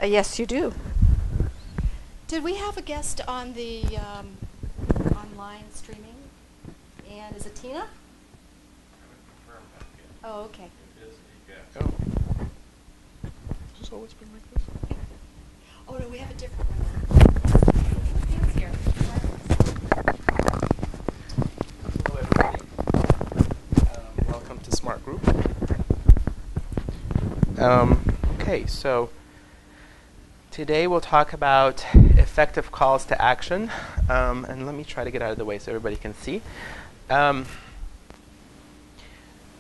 Yes, you do. Did we have a guest on the online streaming? And is it Tina? Oh, okay. Oh. Has this always been like this? Oh, no, we have a different one. Tina's here. Hello, everybody. Welcome to Smart Group. Okay, so today we'll talk about effective calls to action. And let me try to get out of the way so everybody can see.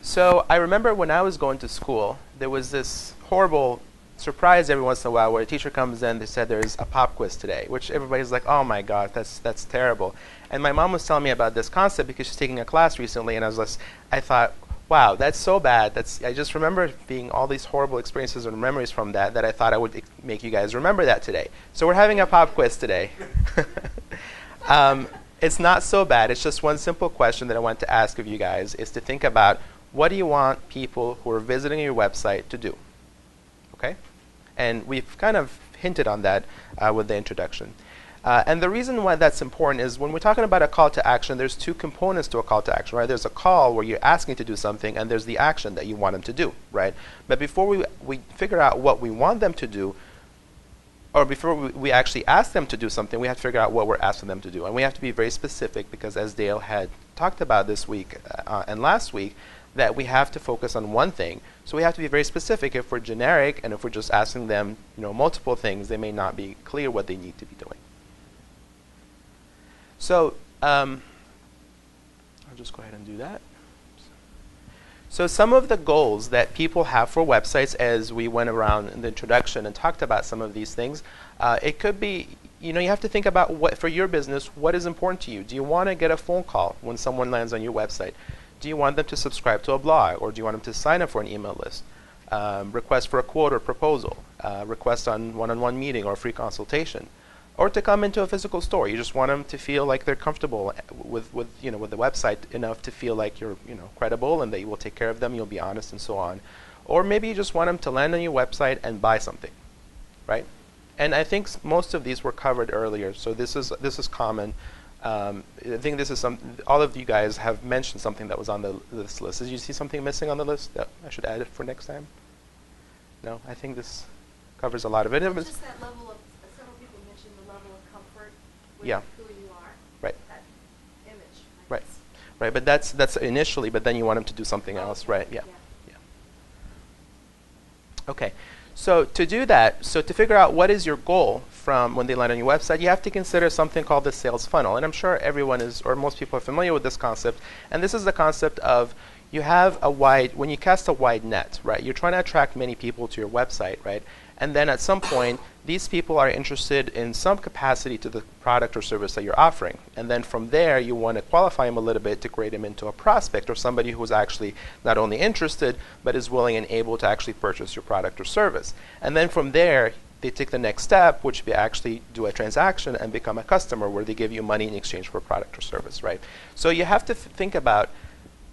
So I remember when I was going to school, there was this horrible surprise every once in a while where a teacher comes in, they said there's a pop quiz today, which everybody's like, oh my god, that's terrible. And my mom was telling me about this concept because she's taking a class recently, and I thought, wow, that's so bad. I just remember being all these horrible experiences and memories from that I thought I would make you guys remember that today. So we're having a pop quiz today. It's not so bad. It's just one simple question that I want to ask of you guys is to think about, what do you want people who are visiting your website to do? Okay? And we've kind of hinted on that with the introduction. And the reason why that's important is when we're talking about a call to action, there's two components to a call to action, right? There's a call where you're asking to do something, and there's the action that you want them to do, right? But before we figure out what we want them to do, or before we actually ask them to do something, we have to figure out what we're asking them to do. And we have to be very specific because, as Dale had talked about this week and last week, that we have to focus on one thing. So we have to be very specific. If we're generic and if we're just asking them, multiple things, they may not be clear what they need to be doing. So I'll just go ahead and do that. So some of the goals that people have for websites, as we went around in the introduction and talked about some of these things, it could be, you have to think about what, for your business, what is important to you. Do you want to get a phone call when someone lands on your website? Do you want them to subscribe to a blog, or do you want them to sign up for an email list? Request for a quote or proposal, request on one-on-one meeting or free consultation, or to come into a physical store. You just want them to feel like they're comfortable with the website enough to feel like you're credible and that you will take care of them, you'll be honest, and so on. Or maybe you just want them to land on your website and buy something, right? And I think most of these were covered earlier, so this is common. I think this is all of you guys have mentioned something that was on this list. Did you see something missing on the list that I should add it for next time? No, I think this covers a lot of it. It's just that level of, several people mentioned the level of comfort with who you are. Right. That image. Right. Right, but that's initially, but then you want them to do something else, right? Yeah. Okay. So to do that, to figure out what is your goal from when they land on your website, you have to consider something called the sales funnel. And I'm sure everyone is, or most people are familiar with this concept. And this is the concept of when you cast a wide net, right? You're trying to attract many people to your website, right? And then at some point, these people are interested in some capacity to the product or service that you're offering. And then from there, you want to qualify them a little bit to create them into a prospect or somebody who's actually not only interested, but is willing and able to actually purchase your product or service. And then from there, they take the next step, which would be actually do a transaction and become a customer where they give you money in exchange for a product or service, right? So you have to think about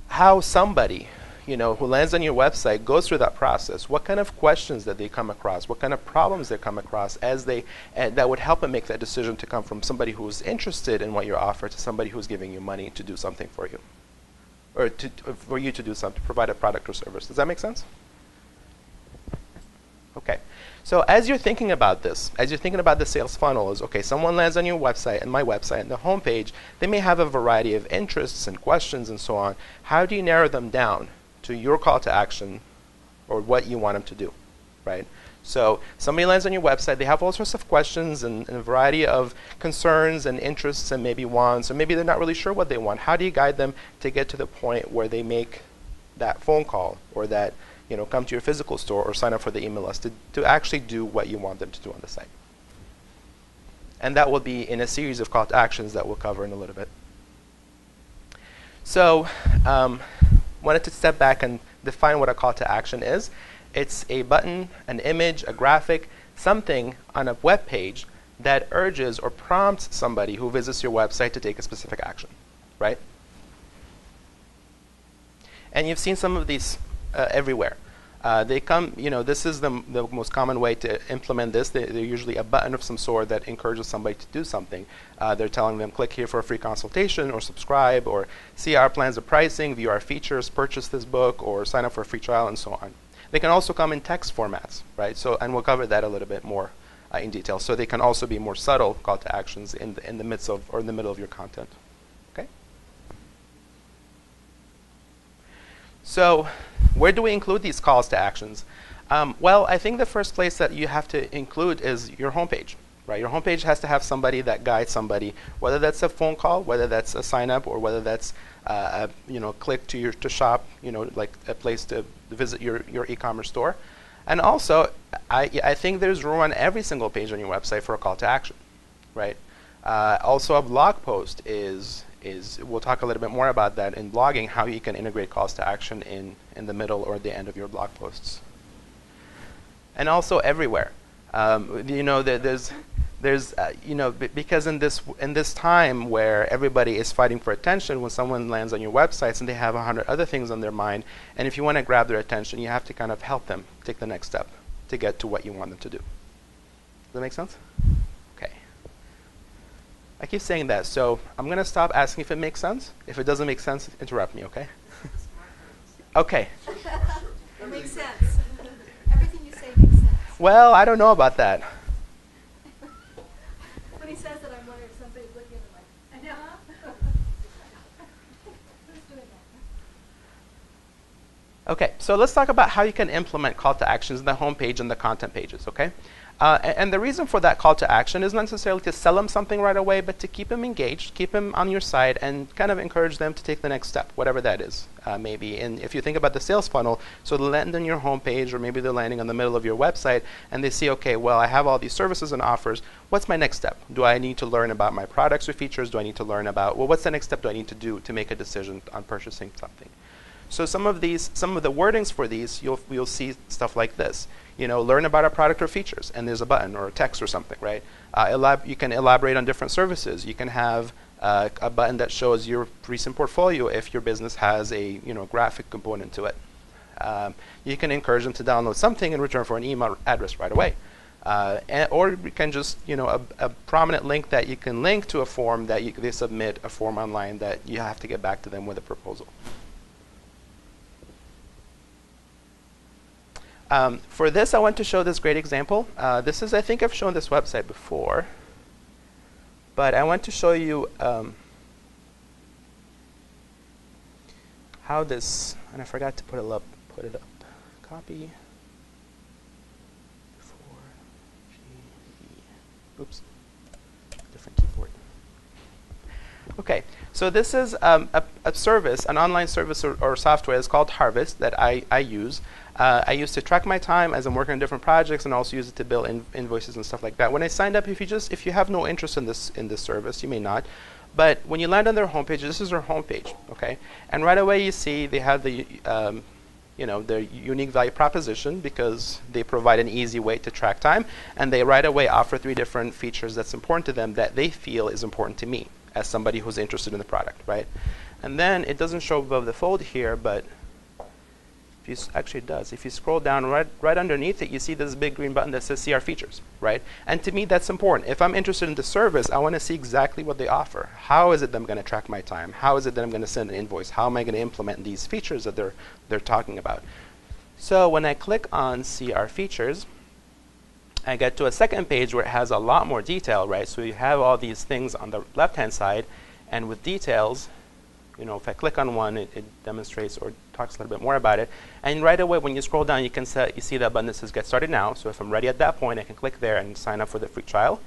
how somebody who lands on your website goes through that process. What kind of questions that they come across? What kind of problems they come across that would help them make that decision to come from somebody who's interested in what you offer to somebody who's giving you money to do something for you, or for you to do something, to provide a product or service. Does that make sense? Okay. So as you're thinking about this, as you're thinking about the sales funnel, is okay, someone lands on your website and my website and the homepage, they may have a variety of interests and questions and so on. How do you narrow them down to your call to action or what you want them to do, right? So somebody lands on your website, they have all sorts of questions and a variety of concerns and interests and maybe wants, or maybe they're not really sure what they want. How do you guide them to get to the point where they make that phone call or that come to your physical store or sign up for the email list to actually do what you want them to do on the site? And that will be in a series of call to actions that we'll cover in a little bit. So wanted to step back and define what a call to action is. It's a button, an image, a graphic, something on a web page that urges or prompts somebody who visits your website to take a specific action, right? And you've seen some of these everywhere. They come, this is the most common way to implement this. They're usually a button of some sort that encourages somebody to do something. They're telling them, click here for a free consultation, or subscribe, or see our plans of pricing, view our features, purchase this book, or sign up for a free trial, and so on. They can also come in text formats, right? So, and we'll cover that a little bit more in detail. So they can also be more subtle call to actions in the midst of or in the middle of your content. Okay. So, where do we include these calls to actions? Well, I think the first place that you have to include is your homepage, right? Your homepage has to have somebody that guides somebody, whether that's a phone call, whether that's a sign up, or whether that's click to shop, like a place to visit your e-commerce store. And also, I think there's room on every single page on your website for a call to action, right? Also, a blog post is we'll talk a little bit more about that in blogging, how you can integrate calls to action in the middle or the end of your blog posts. And also everywhere, there's because in this time where everybody is fighting for attention, when someone lands on your websites and they have 100 other things on their mind, and if you want to grab their attention, you have to kind of help them take the next step to get to what you want them to do. Does that make sense? Okay. I keep saying that, so I'm going to stop asking if it makes sense. If it doesn't make sense, interrupt me, okay? Okay. It makes sense. Everything you say makes sense. Well, I don't know about that. When he says that, I'm wondering if somebody's looking at him like, I know. Who's doing that? Okay, so let's talk about how you can implement call to actions in the home page and the content pages, okay? And the reason for that call to action is not necessarily to sell them something right away, but to keep them engaged, keep them on your site, and kind of encourage them to take the next step, whatever that is, maybe. And if you think about the sales funnel, so they land on your homepage, or maybe they're landing on the middle of your website, and they see, okay, well, I have all these services and offers. What's my next step? Do I need to learn about my products or features? Do I need to learn about, well, what's the next step do I need to do to make a decision on purchasing something? So some of the wordings for these, you'll see stuff like this. Learn about a product or features, and there's a button or a text or something, right? You can elaborate on different services. You can have a button that shows your recent portfolio if your business has a graphic component to it. You can encourage them to download something in return for an email address right away. Or you can just, a prominent link that you can link to a form that they submit a form online that you have to get back to them with a proposal. For this, I want to show this great example. This is, I think I've shown this website before, but I want to show you how this, and I forgot to put it up. Copy. Oops, different keyboard. Okay, so this is a service, an online service or software. It's called Harvest that I use. I use to track my time as I'm working on different projects, and also use it to bill invoices and stuff like that. When I signed up, if you have no interest in this service, you may not. But when you land on their homepage, this is their homepage, okay? And right away you see they have the their unique value proposition, because they provide an easy way to track time, and they right away offer 3 different features that's important to them that they feel is important to me as somebody who's interested in the product, right? And then it doesn't show above the fold here, but actually it does. If you scroll down right underneath it, you see this big green button that says see our features, right? And to me, that's important. If I'm interested in the service, I want to see exactly what they offer. How is it that I'm going to track my time? How is it that I'm going to send an invoice? How am I going to implement these features that they're talking about? So when I click on see our features, I get to a second page where it has a lot more detail, right? So you have all these things on the left-hand side, and with details, if I click on one, it demonstrates or talks a little bit more about it. And right away, when you scroll down, you see that button that says Get Started Now. So if I'm ready at that point, I can click there and sign up for the free trial.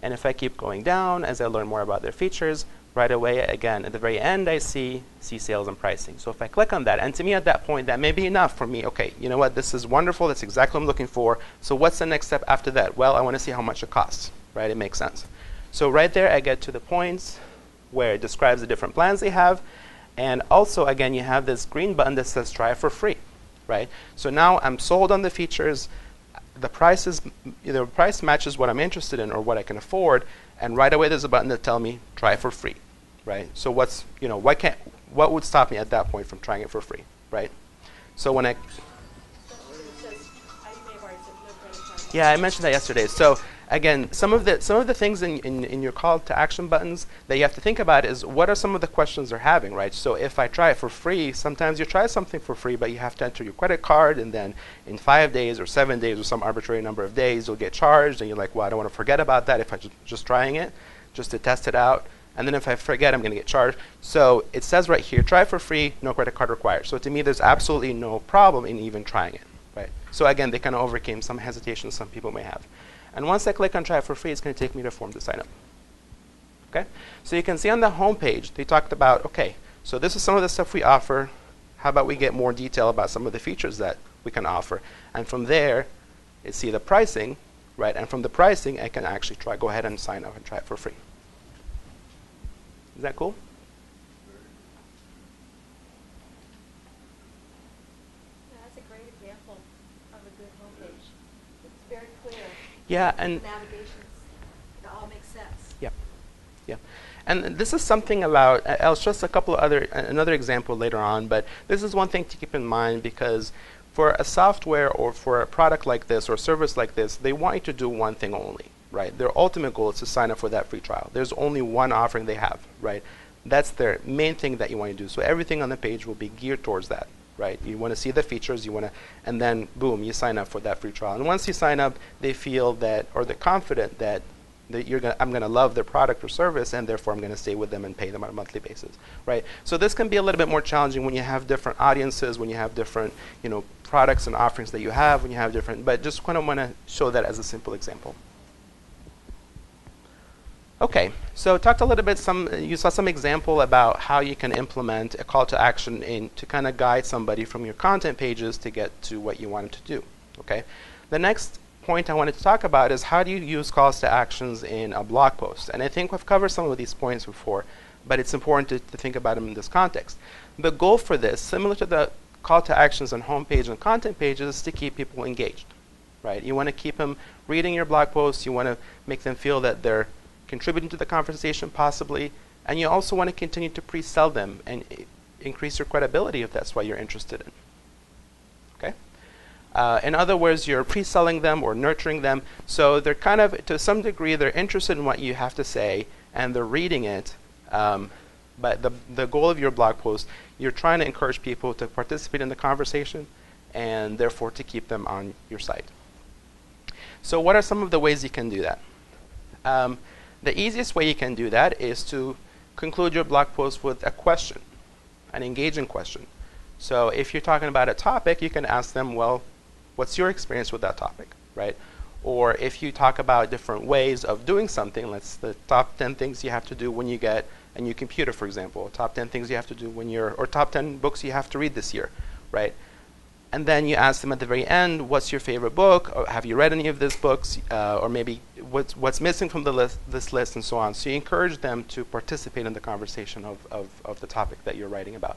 And if I keep going down, as I learn more about their features, right away, again, at the very end, I see sales and pricing. So if I click on that, and to me at that point, that may be enough for me. Okay, you know what? This is wonderful. That's exactly what I'm looking for. So what's the next step after that? Well, I want to see how much it costs, right? It makes sense. So right there, I get to the points where it describes the different plans they have. And also, again, you have this green button that says try it for free, right? So now I'm sold on the features. The price matches what I'm interested in or what I can afford. And right away, there's a button that tells me try it for free, right? So what would stop me at that point from trying it for free, right? So when I... Yeah, I mentioned that yesterday. So again, some of the things in your call to action buttons that you have to think about is what are some of the questions they're having, right? So if I try it for free, sometimes you try something for free, but you have to enter your credit card, and then in 5 days or 7 days or some arbitrary number of days, you'll get charged, and you're like, well, I don't want to forget about that if I'm just trying it, just to test it out. And then if I forget, I'm going to get charged. So it says right here, try for free, no credit card required. So to me, there's absolutely no problem in even trying it, right? So again, they kind of overcame some hesitations some people may have. And once I click on try for free, it's going to take me to a form to sign up. Okay? So you can see on the home page, they talked about, okay, so this is some of the stuff we offer. How about we get more detail about some of the features that we can offer? And from there, you see the pricing, right? And from the pricing, I can actually go ahead and sign up and try it for free. Is that cool? Yeah, that's a great example of a good homepage. It's very clear. Yeah, and the navigations, it all makes sense. yeah, yeah. And this is something about, I'll stress another example later on, but this is one thing to keep in mind, because for a software or for a product like this or service like this, they want you to do one thing only. Right? Their ultimate goal is to sign up for that free trial. There's only one offering they have, right? That's their main thing that you want to do. So everything on the page will be geared towards that, right? You want to see the features, and then boom, you sign up for that free trial. And once you sign up, they feel that, or they're confident that I'm going to love their product or service, and therefore I'm going to stay with them and pay them on a monthly basis, right? So this can be a little bit more challenging when you have different audiences, when you have different, products and offerings that you have, when you have different. But just kind of want to show that as a simple example. Okay, so talked a little bit, you saw some example about how you can implement a call to action to kind of guide somebody from your content pages to get to what you wanted to do, okay? The next point I wanted to talk about is how do you use calls to actions in a blog post? And I think we've covered some of these points before, but it's important to think about them in this context. The goal for this, similar to the call to actions on homepage and content pages, is to keep people engaged, right? You want to keep them reading your blog posts, you want to make them feel that they're contributing to the conversation possibly, and you also want to continue to pre-sell them and increase your credibility if that's what you're interested in. Okay? In other words, you're pre-selling them or nurturing them, so they're kind of, to some degree, they're interested in what you have to say and they're reading it, but the goal of your blog post, you're trying to encourage people to participate in the conversation and therefore to keep them on your site. So what are some of the ways you can do that? The easiest way you can do that is to conclude your blog post with a question, an engaging question. So if you're talking about a topic, you can ask them, well, what's your experience with that topic, right? Or if you talk about different ways of doing something, the top 10 things you have to do when you get a new computer, for example, top 10 things you have to do or top 10 books you have to read this year, right? And then you ask them at the very end, what's your favorite book? Or have you read any of these books? Or maybe what's missing from this list, and so on. So you encourage them to participate in the conversation of the topic that you're writing about.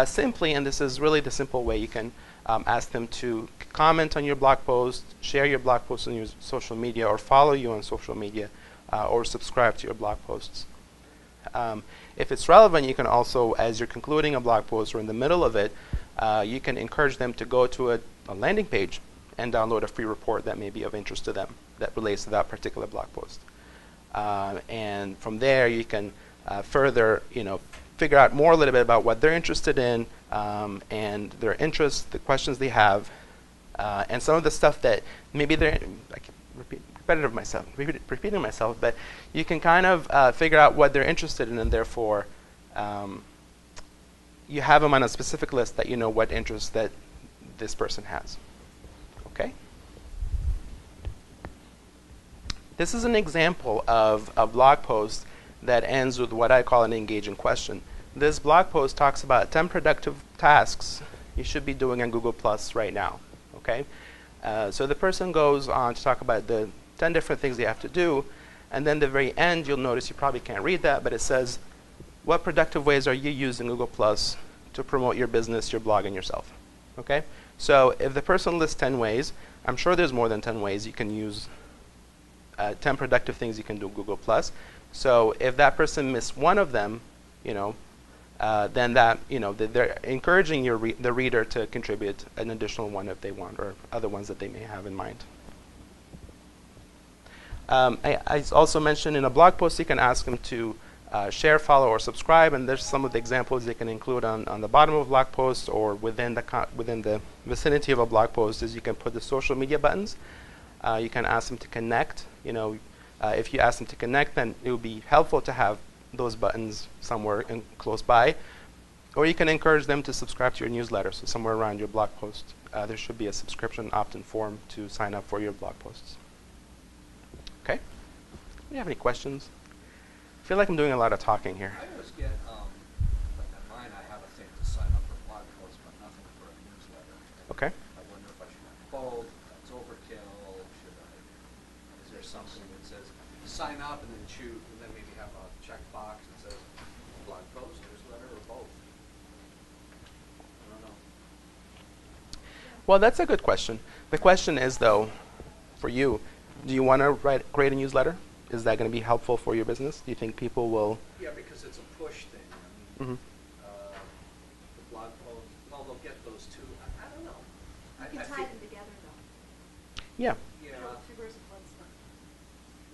Simply, and this is really the simple way, you can ask them to comment on your blog post, share your blog post on your social media, or follow you on social media, or subscribe to your blog posts. If it's relevant, you can also, as you're concluding a blog post or in the middle of it, you can encourage them to go to a landing page and download a free report that may be of interest to them that relates to that particular blog post. And from there, you can further, figure out more a little bit about what they're interested in and their interests, the questions they have, and some of the stuff that maybe they're repeating myself, but you can kind of figure out what they're interested in, and therefore you have them on a specific list that you know what interests that this person has. Okay? This is an example of a blog post that ends with what I call an engaging question. This blog post talks about 10 productive tasks you should be doing on Google Plus right now. Okay? So the person goes on to talk about the 10 different things you have to do, and then at the very end, you'll notice, you probably can't read that, but it says, what productive ways are you using Google Plus to promote your business, your blog, and yourself? Okay? So if the person lists 10 ways, I'm sure there's more than 10 ways you can use, 10 productive things you can do Google Plus. So if that person missed one of them, then that, they're encouraging the reader to contribute an additional one if they want, or other ones that they may have in mind. I also mentioned in a blog post you can ask them to share, follow, or subscribe, and there's some of the examples you can include on the bottom of a blog post or within the vicinity of a blog post. Is you can put the social media buttons. You can ask them to connect. If you ask them to connect, then it would be helpful to have those buttons somewhere close by. Or you can encourage them to subscribe to your newsletter. So somewhere around your blog post, there should be a subscription opt-in form to sign up for your blog posts. Okay? Do you have any questions? I feel like I'm doing a lot of talking here. I always get, like on mine, I have a thing to sign up for blog posts, but nothing for a newsletter. Okay. I wonder if I should have both, if that's overkill, is there something that says sign up and then choose, and then maybe have a checkbox that says blog post, newsletter, or both? I don't know. Well, that's a good question. The question is, though, for you, do you want to create a newsletter? Is that going to be helpful for your business? Do you think people will? Yeah, because it's a push thing. I mean, the blog post, well, they'll get those two. I don't know. You can tie them together, though. Yeah. Yeah. Two birds with one stone.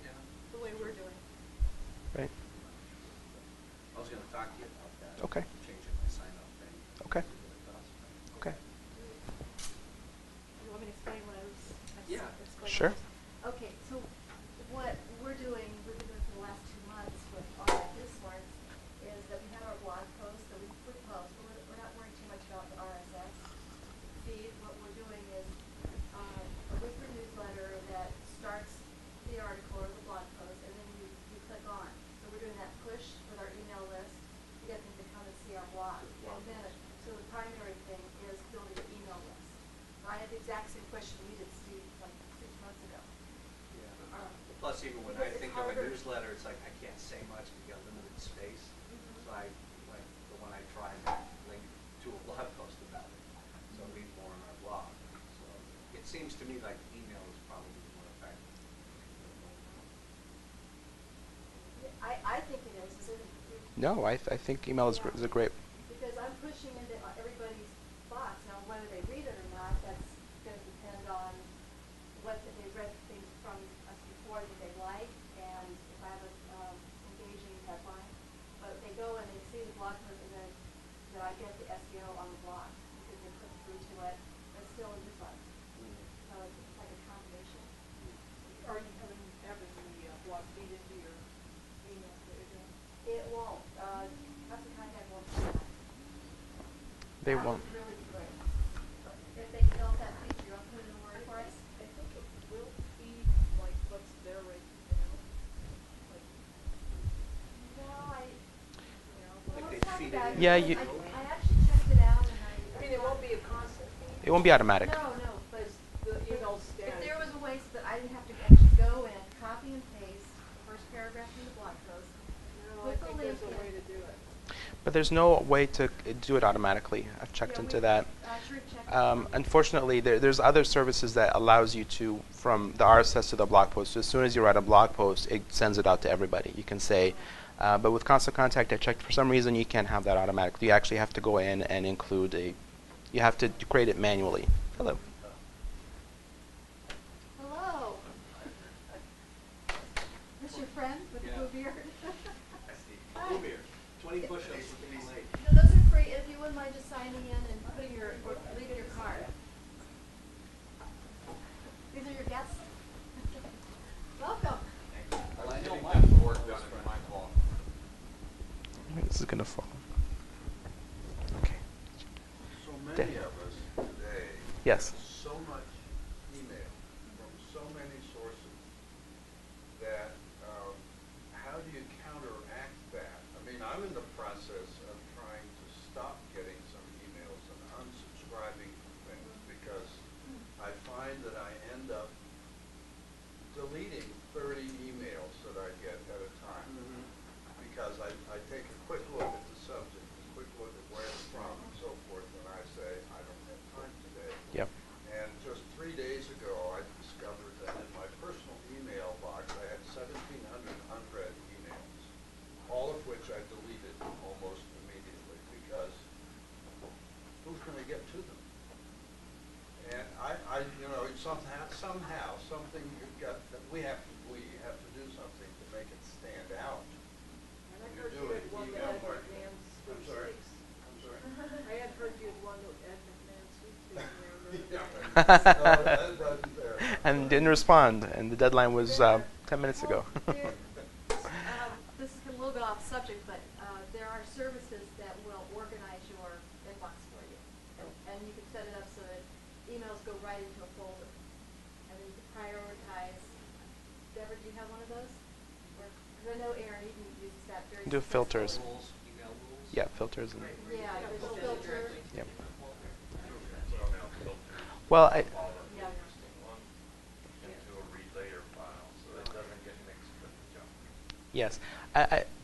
Yeah. The way we're doing. Right. I was going to talk to you about that. Okay. Changing my sign-up thing. Okay. See what it does. Okay. You want me to explain what I was? Yeah. Explain Sure. Okay, so what we've been doing for the last 2 months with our Smart is that we have our blog posts that we post, but we're not worrying too much about the RSS feed. What we're doing is a weekly newsletter that starts the article or the blog post, and then you click on. So we're doing that push with our email list to get them to come and see our blog. And then, so the primary thing is building an email list. I had the exact same question you did, Steve, like 6 months ago. Plus, even when I Because it's think of a harder. newsletter, it's like I can't say much because you got limited space. So when I try and link to a blog post about it, so read more on our blog. So it seems to me like email is probably more effective. I think it is. Isn't it? No, I think email is a great. Because I'm pushing into everybody's box. Now, whether they read it or not, that's going to depend on what they read things from us before that they like, and if I have an engaging headline. But if they go and they see the blog post, and then that I get the SEO on the blog because they click through to it, it's still a newsletter. So it's like a combination. Are you having the blog feed into your email that you're doing? It won't. Custom contact won't do that. They That won't. would really be great. If they develop that feature, I'll put in a word for I us. think it will feed like what's there right now. Like, No, you know, Like well, they let's talk feed it about in. it. Yeah, I actually checked it out, and I mean, it won't be a constant feed. It won't be automatic. No, but The email if static. there was a way so that I didn't have to actually go in, copy and paste the first paragraph from the blog post, No, I put the think link there's a way in. to do it. But there's no way to do it automatically. I've checked into that. Sherif checked it. Unfortunately, there's other services that allows you to, from the RSS to the blog post. So as soon as you write a blog post, it sends it out to everybody. You can say, but with Constant Contact, I checked. For some reason, you can't have that automatically. You actually have to go in and include you have to create it manually. Hello. Hello. This your friend with the Yeah. blue beard? Blue beer. 20 push-ups for being late. No, those are free. If you wouldn't mind just signing in and putting or leaving your card. These are your guests. Welcome. Well, I know my work done in my fault. I think this is gonna fall. Okay. So many of us today Yes. get so much email from so many sources that how do you counteract that? I mean, I'm in the process of trying to stop getting some emails and unsubscribing from things because I find that I end up deleting 30 emails that I get at a time because I take a quick look at the subject, a quick look at where it's from and so forth, and I say, I don't have time today. Yep. And just 3 days ago, I discovered that in my personal email box, I had 1,700 unread emails, all of which I deleted almost immediately because who's going to get to them? And I it's somehow something that we have one that email had marketing. McMahon's I'm sorry. sweepstakes. I'm sorry. I had heard you had one that had McMahon's sweepstakes in Yeah, there. no, that wasn't there. And didn't respond, and the deadline was 10 minutes ago. This is a little bit off subject, but there are services that will organize your inbox for you. And you can set it up so that emails go right into a folder. And then you can prioritize. Deborah, do you have one of those? Because I know Aaron even uses that very Do filters. successfully. Rules, email rules. Yeah, filters. And, Yeah, there's a filter. yep. So now filters Well, all of the Yeah. interesting ones into a read later file, so it doesn't get mixed with the junk. Yes.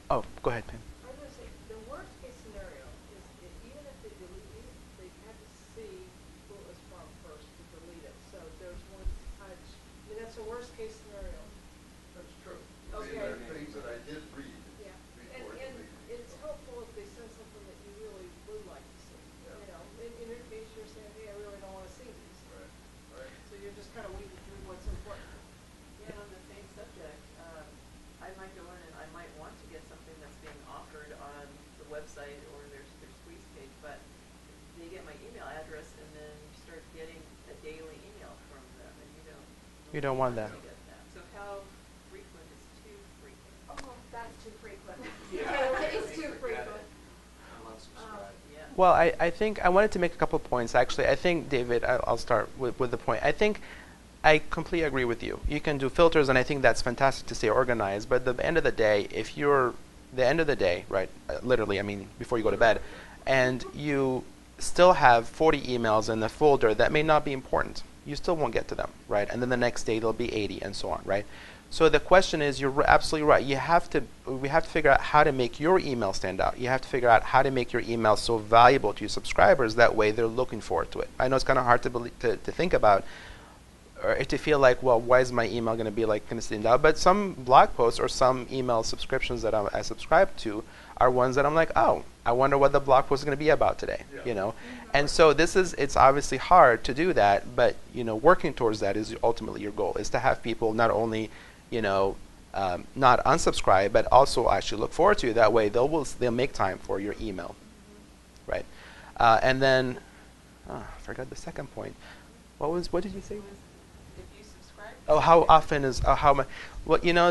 Oh, go ahead, Pam. I was going to say, the worst case scenario is if even if they delete it, they had to see who it was from first to delete it. So there's one touch. I mean, that's a worst case scenario. That's true. I mean, Okay. there are things that I did read Yeah. before And deleting. it's helpful if they send something that you really would like to see. Yeah. You know, in your case, you're saying, hey, I really don't want to see these. Right, right. So you're just kind of weeding through what's important. Yeah, and on the same subject, I might go in and I might want to get something that's being offered on the website or their squeeze page, but they get my email address and then you start getting a daily email from them and you don't. You don't want that. to get that. So how frequent is too frequent? Oh, that's too frequent. Yeah. It's too frequent. I'm unsubscribed. Yeah. Well, I think I wanted to make a couple points. Actually, I think, David, I'll start with the point. I think I completely agree with you. You can do filters, and I think that's fantastic to stay organized. But at the end of the day, if you're the end of the day, right, literally, I mean, before you go to bed, and you still have 40 emails in the folder that may not be important, you still won't get to them, right? And then the next day there'll be 80 and so on, right? So the question is, you're absolutely right. We have to figure out how to make your email stand out. You have to figure out how to make your email so valuable to your subscribers. That way they're looking forward to it. I know it's kind of hard to think about, or to feel like, well, why is my email going to be like going to stand out? But some blog posts or some email subscriptions that I subscribe to are ones that I'm like, oh, I wonder what the blog post is going to be about today, Yeah. you know? And so it's obviously hard to do that, but, you know, working towards that is ultimately your goal, is to have people not only, you know, not unsubscribe, but also actually look forward to you. That way they'll make time for your email, right? And then, I forgot the second point. What did you say? If you subscribe. Oh, how often is how much? Well, you know,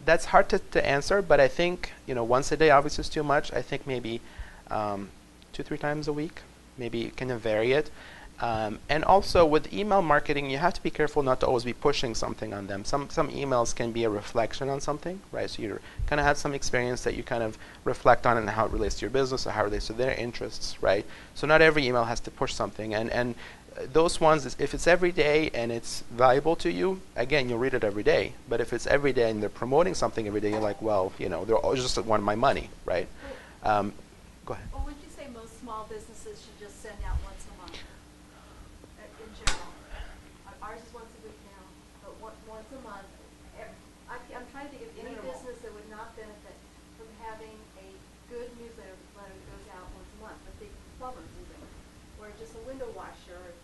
that's hard to answer, but I think, you know, once a day obviously is too much. I think maybe 2-3 times a week, maybe kind of vary it. And also with email marketing, you have to be careful not to always be pushing something on them. Some emails can be a reflection on something, right? So you kind of have some experience that you kind of reflect on and how it relates to your business or how it relates to their interests, right? So not every email has to push something. And those ones, if it's every day and it's valuable to you, again, you'll read it every day. But if it's every day and they're promoting something every day, you're like, well, you know, they're all just want my money, right? Go ahead. Well, would you say most small businesses should just send out once a month, in general? Ours is once a week now, but once a month. I'm trying to think of any Minimal. business that would not benefit from having a good newsletter that goes out once a month, but big plumbers even, or just a window washer.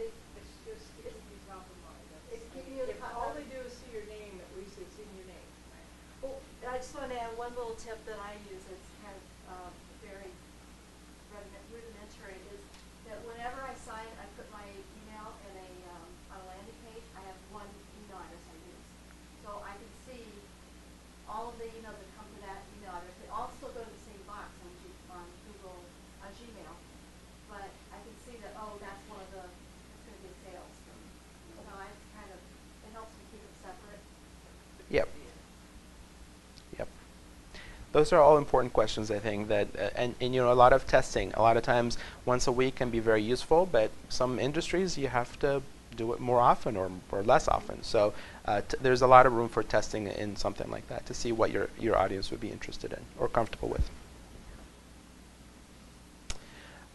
It's just keeping you top of mind. It's keeping you If top all of- they do is see your name, at least it's in your name. Well, I just want to add one little tip that I use that's kind of very rudimentary, is that whenever I sign, I put my email in on a landing page, I have one email address I use. So I can see all of the emails that come to that email address. They all still go to the same box on Google, on Gmail. But I can see that, oh, that's one of it's going to get sales from. So I kind of, it helps me keep them separate. Yep. Yep. Those are all important questions, I think, that and you know, a lot of testing. A lot of times, once a week can be very useful, but some industries you have to do it more often or less often. So there's a lot of room for testing in something like that to see what your audience would be interested in or comfortable with.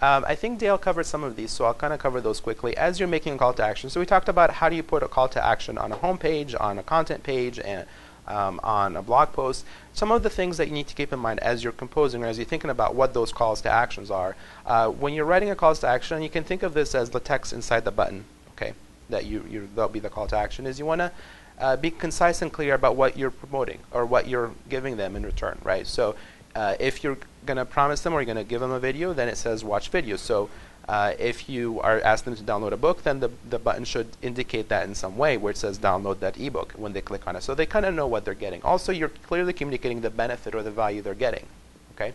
I think Dale covered some of these, so I'll kind of cover those quickly. As you're making a call to action, so we talked about how do you put a call to action on a homepage, on a content page, and on a blog post. Some of the things that you need to keep in mind as you're composing or as you're thinking about what those calls to actions are. When you're writing a calls to action, you can think of this as the text inside the button, okay? That that'll be the call to action, is you want to be concise and clear about what you're promoting or what you're giving them in return, right? So If you're going to promise them or you're going to give them a video, then it says watch video. So if you are asking them to download a book, then the button should indicate that in some way where it says download that ebook when they click on it. So they kind of know what they're getting. Also, you're clearly communicating the benefit or the value they're getting. Okay?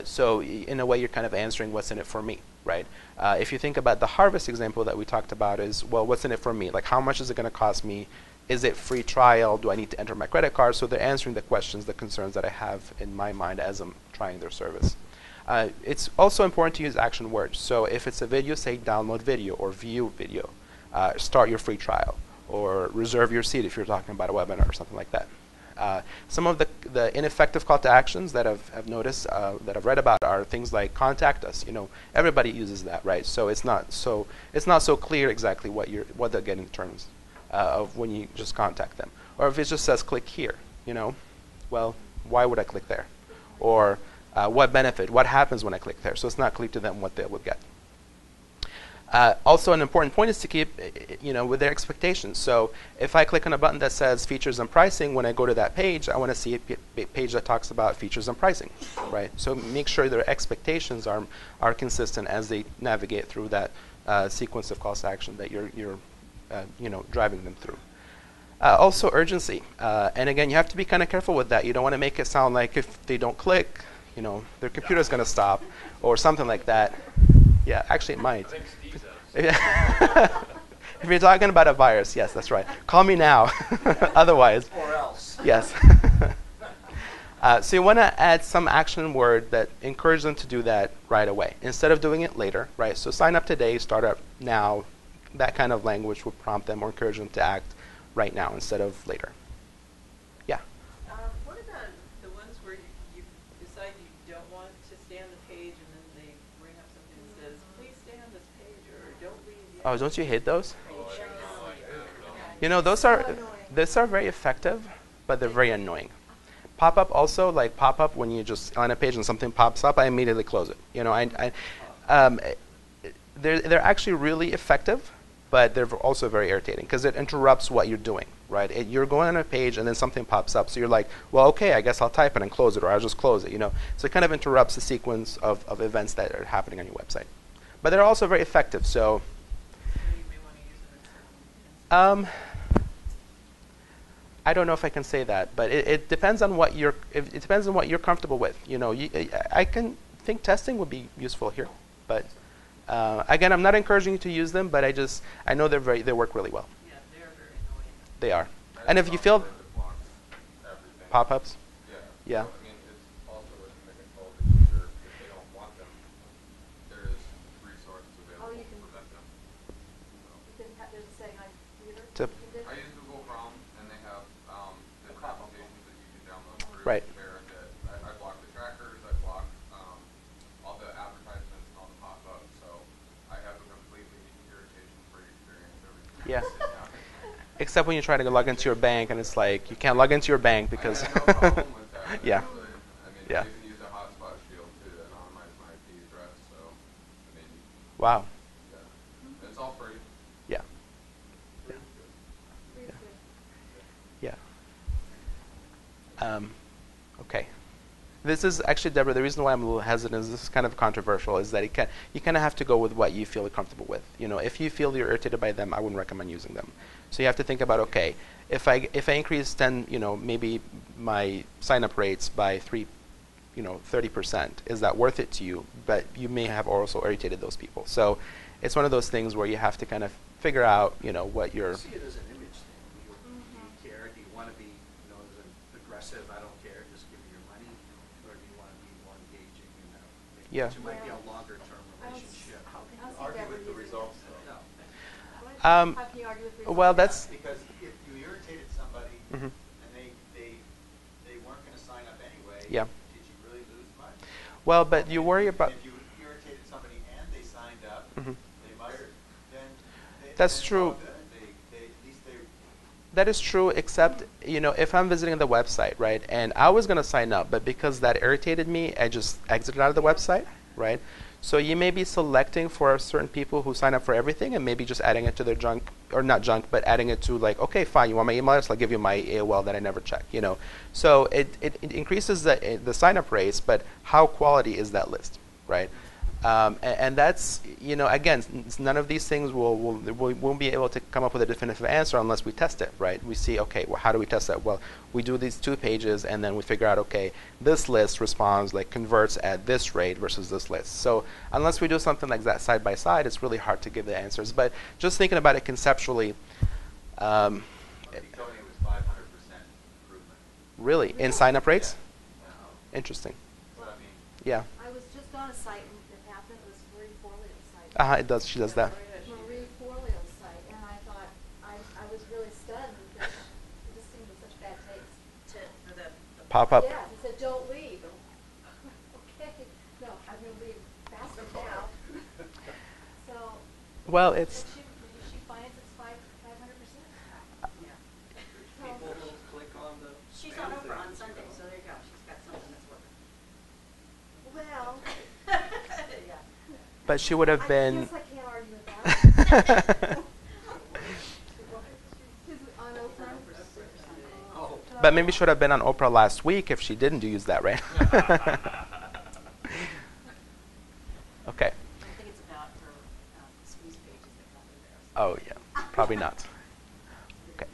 So in a way, you're kind of answering what's in it for me, right? If you think about the harvest example that we talked about is, well, what's in it for me? Like, how much is it going to cost me? Is it free trial? Do I need to enter my credit card? So they're answering the questions, the concerns that I have in my mind as I'm trying their service. It's also important to use action words. So if it's a video, say download video or view video, start your free trial, or reserve your seat if you're talking about a webinar or something like that. Some of the ineffective call to actions that I've noticed, that I've read about, are things like contact us. You know, everybody uses that, right? So it's not so clear exactly what they're getting in terms of when you just contact them. Or if it just says click here, you know, well, why would I click there? Or what benefit? What happens when I click there? So it's not clear to them what they will get. Also, an important point is to keep, with their expectations. So if I click on a button that says features and pricing, when I go to that page, I want to see a page that talks about features and pricing, right? So make sure their expectations are consistent as they navigate through that sequence of calls to action that you're driving them through. Also, urgency. And again, you have to be kind of careful with that. You don't want to make it sound like if they don't click, their computer's going to stop or something like that. Yeah, actually it might. I think Steve does. If you're talking about a virus, yes, that's right. Call me now. Otherwise. Or else. Yes. So you want to add some action word that encourages them to do that right away instead of doing it later, right? So sign up today, start up now. That kind of language will prompt them or encourage them to act right now instead of later. Yeah. What about the ones where you decide you don't want to stay on the page and then they bring up something that says, please stay on this page or don't leave the Oh, don't you hate those? page. Those are very effective, but they're very annoying. Pop-up also, like pop-up when you just on a page and something pops up, I immediately close it. They're actually really effective, but they're also very irritating because it interrupts what you're doing, right? You're going on a page and then something pops up, so you're like, well, okay, I guess I'll type it and close it, or I'll just close it, So it kind of interrupts the sequence of events that are happening on your website. But they're also very effective, so. So you may want to use them as I don't know if I can say that, but it depends on what it depends on what you're comfortable with. I can think testing would be useful here, but again, I'm not encouraging you to use them, but I know they work really well. yeah, they're very annoying. They are, and if you feel pop-ups, yeah. So, I mean, it's also within the control of the user. If they don't want them, there is resources available you to can- prevent them. There's a setting on computer. To- you can do. I use Google Chrome, and they have different applications that you can download through Right. there. That I block the trackers, I block all the advertisements and all the pop-ups, so I have a completely irritation-free experience every time. Yeah. I sit down. Except when you're trying to log into your bank, and it's like you can't log into your bank because. I have no problem with that. Yeah. Actually. I mean, Yeah. you can use a hotspot shield to anonymize my IP address, so I mean, Wow. yeah. It's all free. Yeah. Please do. Yeah. Okay. This is actually, Deborah, the reason why I'm a little hesitant is this is kind of controversial, is that you kind of have to go with what you feel comfortable with. If you feel you're irritated by them, I wouldn't recommend using them. So you have to think about, okay, if I increase 10, maybe my sign-up rates by 30%, is that worth it to you? But you may have also irritated those people. So it's one of those things where you have to kind of figure out, what You you're. see it as an image thing. Do you care? Do you want to be, as an aggressive, I don't care, just give me your money? Or do you want to be more engaging and maybe Yeah. it might be a Yeah. longer-term I don't relationship? I don't see Argue Deborah with the using results, it. though. No. Um, How can you argue with well, results? that's. Because if you irritated somebody Mhm. and they weren't going to sign up anyway, Yeah. did you really lose much? Well, but you worry about. If you irritated somebody and they signed up, Mhm. they must, then That's it's true. all good. At least they. That is true, except, if I'm visiting the website, right, and I was going to sign up, but because that irritated me, I just exited out of the website, right? So you may be selecting for certain people who sign up for everything and maybe just adding it to their junk or not junk, but adding it to like, okay, fine, you want my email address? I'll give you my AOL that I never check. So it increases the sign up rates, but how quality is that list, right? And that's, again, none of these things we won't be able to come up with a definitive answer unless we test it, right? We see, okay, well, how do we test that? Well, we do these 2 pages, and then we figure out, okay, this list responds, like converts at this rate versus this list. So unless we do something like that side by side, it's really hard to give the answers. But just thinking about it conceptually. He told me it was 500% improvement. Really? In sign-up rates? Yeah. Interesting. That's what I mean. Yeah. I was just on a site and it happened. It was Marie Forleo's site. It does. She does that. Marie Forleo's site, and I thought, I was really stunned because it just seemed with such bad taste. For the Pop up. Yes, it said, don't leave. Okay, no, I'm going to leave faster now. So. Well, it's. She finds it's 500%. yeah. People will click on the. She's spam on Oprah on things. Sunday, so there you go. She's got something that's working. Well, Yeah. But she would have I been. guess I can't argue with that. She's on Oprah. Oh. But maybe she would have been on Oprah last week if she didn't use that, right? Okay. I think it's about her squeeze pages that come in there. Oh, yeah. Probably not. Okay.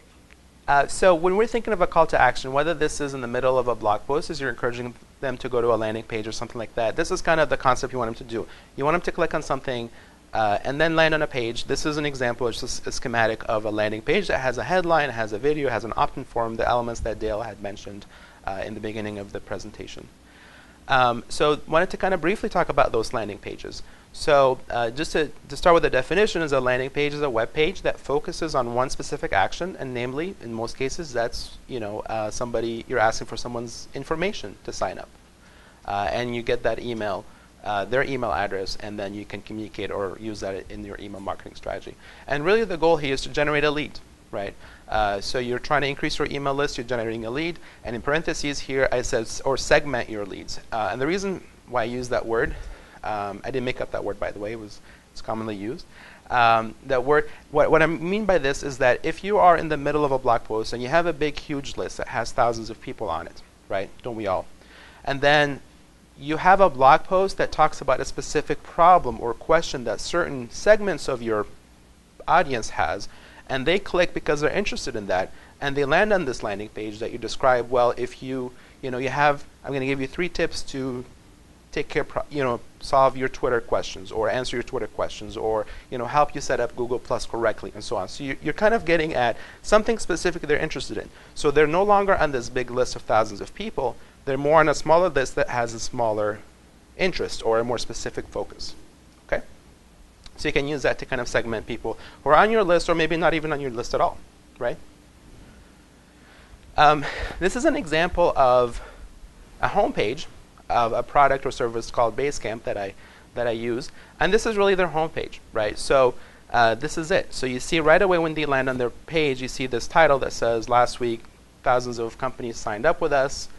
So when we're thinking of a call to action, whether this is in the middle of a blog post, as you're encouraging them to go to a landing page or something like that, this is kind of the concept you want them to do. You want them to click on something and then land on a page. This is an example, it's just a schematic of a landing page that has a headline, has a video, has an opt-in form, the elements that Dale had mentioned in the beginning of the presentation. So wanted to kind of briefly talk about those landing pages. So just to start with the definition, is a landing page is a web page that focuses on one specific action, and namely, in most cases, that's somebody, you're asking for someone's information to sign up, and you get that email, their email address, and then you can communicate or use that in your email marketing strategy. And really, the goal here is to generate a lead, right? So you're trying to increase your email list, you're generating a lead, and in parentheses here I said, or segment your leads. And the reason why I use that word, I didn't make up that word, by the way, it's commonly used. That word, what I mean by this is that if you are in the middle of a blog post and you have a big, huge list that has thousands of people on it, right? Don't we all? And then you have a blog post that talks about a specific problem or question that certain segments of your audience has, and they click because they're interested in that, and they land on this landing page that you describe. Well, if you have, I'm going to give you 3 tips to take care, solve your Twitter questions, or answer your Twitter questions, or help you set up Google Plus correctly, and so on. So you're kind of getting at something specific they're interested in. So they're no longer on this big list of thousands of people. They're more on a smaller list that has a smaller interest or a more specific focus. Okay. So you can use that to kind of segment people who are on your list or maybe not even on your list at all, right? This is an example of a homepage of a product or service called Basecamp that I use, and this is really their homepage, right? So this is it. So you see right away when they land on their page, you see this title that says, last week, thousands of companies signed up with us,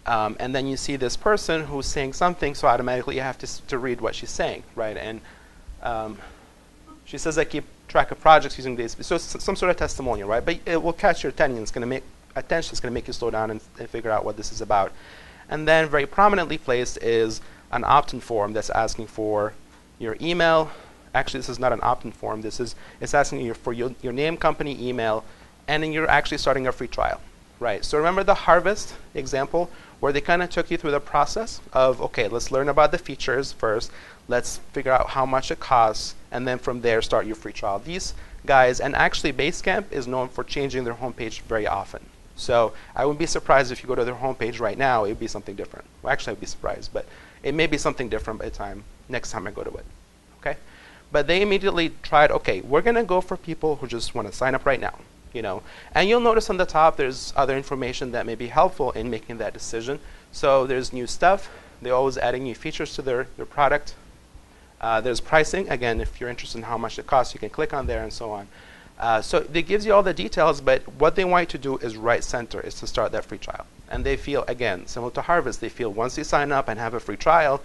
and then you see this person who's saying something, so automatically you have to read what she's saying, right? And she says, I keep track of projects using this. So it's some sort of testimonial, right? But it will catch your attention. It's going to make you slow down and figure out what this is about. And then very prominently placed is an opt-in form that's asking for your email. Actually, this is not an opt-in form. It's asking you for your name, company, email, and then you're actually starting a free trial, right? So remember the harvest example where they kind of took you through the process of, okay, let's learn about the features first. Let's figure out how much it costs, and then from there start your free trial. These guys, and actually Basecamp is known for changing their homepage very often. So I wouldn't be surprised if you go to their homepage right now, it would be something different. Well, actually, I'd be surprised, but it may be something different by the next time I go to it. Okay? But they immediately tried, okay, we're going to go for people who just want to sign up right now. And you'll notice on the top there's other information that may be helpful in making that decision. So there's new stuff. They're always adding new features to their product. There's pricing. Again, if you're interested in how much it costs, you can click on there and so on. So it gives you all the details, but what they want you to do is right center, is to start that free trial. And they feel, again, similar to Harvest, they feel once you sign up and have a free trial,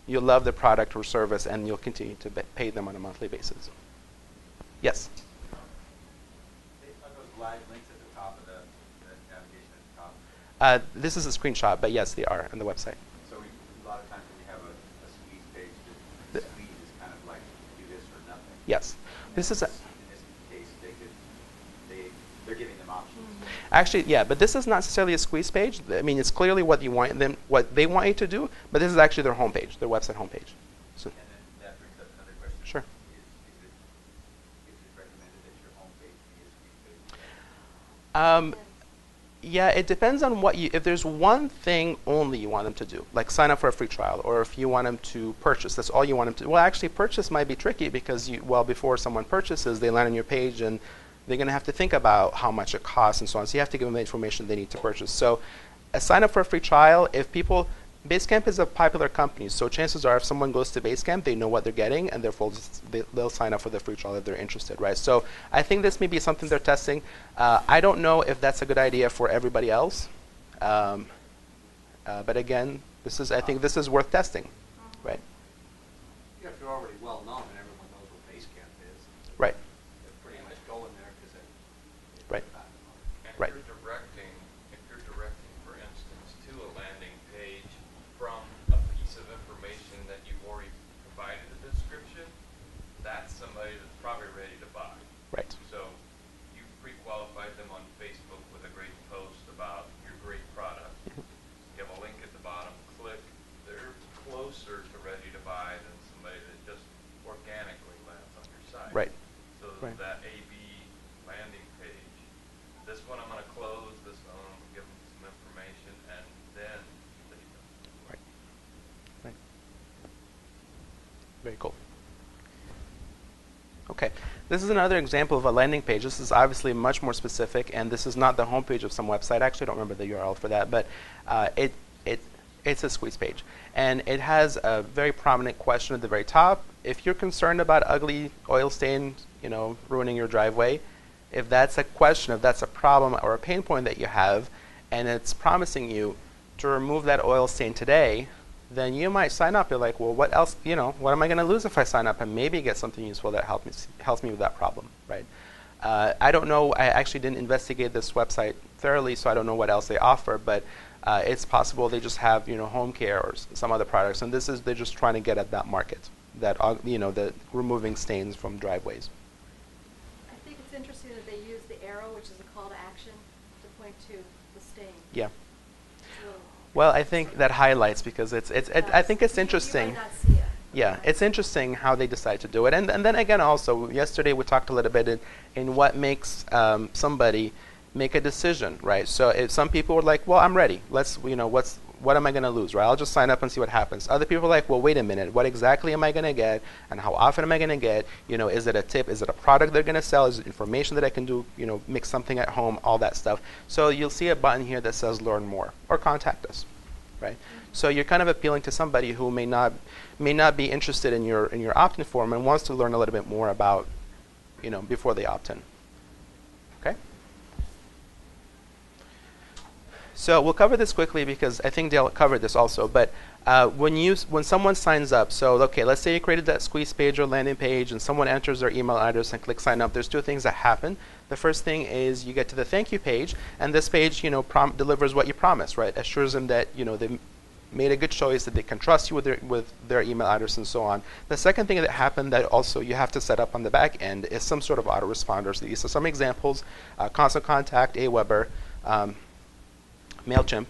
you'll love the product or service and you'll continue to pay them on a monthly basis. Yes? links at the top of the navigation at the top. This is a screenshot, but yes, they are on the website. So a lot of times when you have a squeeze page, the squeeze is kind of like do this or nothing. Yes. This is a, In this case, they're giving them options. actually, yeah, but this is not necessarily a squeeze page. I mean, it's clearly what what they want you to do, but this is actually their homepage, their website homepage. So, And then that brings up another question. Sure. Is it recommended that your homepage be a squeeze page? yeah, it depends on what you. If there's one thing only you want them to do, like sign up for a free trial, or if you want them to purchase, that's all you want them to. Well, actually, purchase might be tricky because before someone purchases, they land on your page and they're going to have to think about how much it costs and so on. So you have to give them the information they need to purchase. So, sign up for a free trial. If people, Basecamp is a popular company, so chances are if someone goes to Basecamp, they know what they're getting, and therefore they'll sign up for the free trial if they're interested, right? So I think this may be something they're testing. I don't know if that's a good idea for everybody else, but again, I think this is worth testing, right? Yeah, if you're already well known and everyone knows what Basecamp is, Right. they pretty much go in there because they Right. And Right. if you're directing, for instance, to a landing page from a piece of information that you've already provided a description, that's somebody that's probably ready to buy. Right. So you pre-qualified them on Facebook with a great post about your great product. You have a link at the bottom, click. They're closer to ready to buy than somebody that just organically lands on your site. Right. So Right. that A/B landing page, this one I'm going to close, this one I'm going to give them some information, and then leave them. Right. Right. Very cool. Okay, this is another example of a landing page. This is obviously much more specific, and this is not the homepage of some website. Actually, I don't remember the URL for that, but it's a squeeze page. And it has a very prominent question at the very top. If you're concerned about ugly oil stains, ruining your driveway, if that's a question, if that's a problem or a pain point that you have, and it's promising you to remove that oil stain today, then you might sign up. You're like, well, what else? What am I going to lose if I sign up and maybe get something useful that helps me with that problem, right? I don't know. I actually didn't investigate this website thoroughly, so I don't know what else they offer. But it's possible they just have home care or some other products, and they're just trying to get at that market, that the removing stains from driveways. I think it's interesting that they use the arrow, which is a call to action, to point to the stain. Yeah. It's a little- Well, I think that highlights because I think it's interesting. You might not see it. Yeah, it's interesting how they decide to do it. And then again, also, yesterday we talked a little bit in what makes somebody make a decision, right? So if some people were like, well, I'm ready. What am I going to lose, right? I'll just sign up and see what happens. Other people are like, well, wait a minute. What exactly am I going to get? And how often am I going to get? Is it a tip? Is it a product they're going to sell? Is it information that I can do, mix something at home, all that stuff. So you'll see a button here that says learn more or contact us, right? So you're kind of appealing to somebody who may not be interested in your opt-in form and wants to learn a little bit more about, before they opt in. Okay? So we'll cover this quickly because I think Dale covered this also. But when someone signs up, so okay, let's say you created that squeeze page or landing page, and someone enters their email address and clicks sign up. There's two things that happen. The first thing is you get to the thank you page, and this page, delivers what you promised, right? Assures them that they made a good choice, that they can trust you with their email address and so on. The second thing that happened that also you have to set up on the back end is some sort of autoresponder. So these are some examples: Constant Contact, Aweber, MailChimp.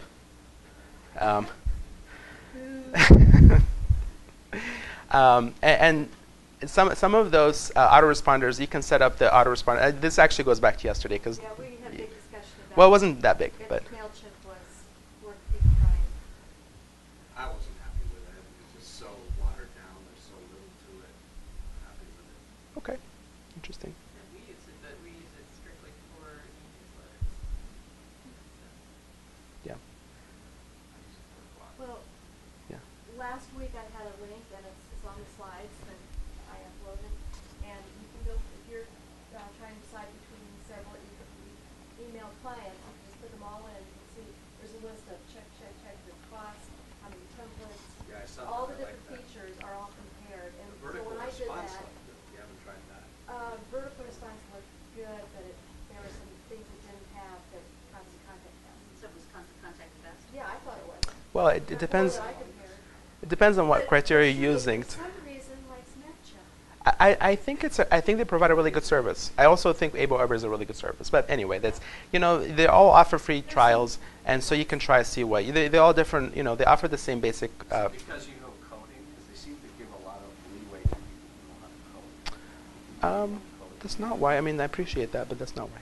And some of those autoresponders, you can set up the autoresponder. This actually goes back to yesterday because Yeah, we had a big discussion about well, it wasn't that big, if but MailChimp was worth even trying. I wasn't happy with it. It's just so watered down. There's so little to it. I'm happy with it. okay, interesting. And we use it, but we use it strictly for e-newsletters. Yeah, I use it for a lot. Well, yeah. last week I had a link and it's on the slides that I uploaded, and you can go, if you're trying to decide between several email clients, you can just put them all in and see, there's a list of check the cost, how many templates, Yeah, I saw all that. the I like different that. features are all compared, and The so vertical when I did response that, stuff, you haven't tried that. vertical response looked good, but there were some things that didn't have the constant contact test. So it was constant contact best? Yeah, I thought it was. Well, it That's depends. the one that I compared. It depends on what But criteria Sherif, you're using. For some reason, likes Snapchat. I think I think they provide a really good service. I also think AbleWeb is a really good service. But anyway, that's they all offer free trials, and so you can try to see what they're all different. They offer the same basic. Is it because you know coding? Because they seem to give a lot of leeway to people who know how to code. That's not why. I mean, I appreciate that, but that's not why.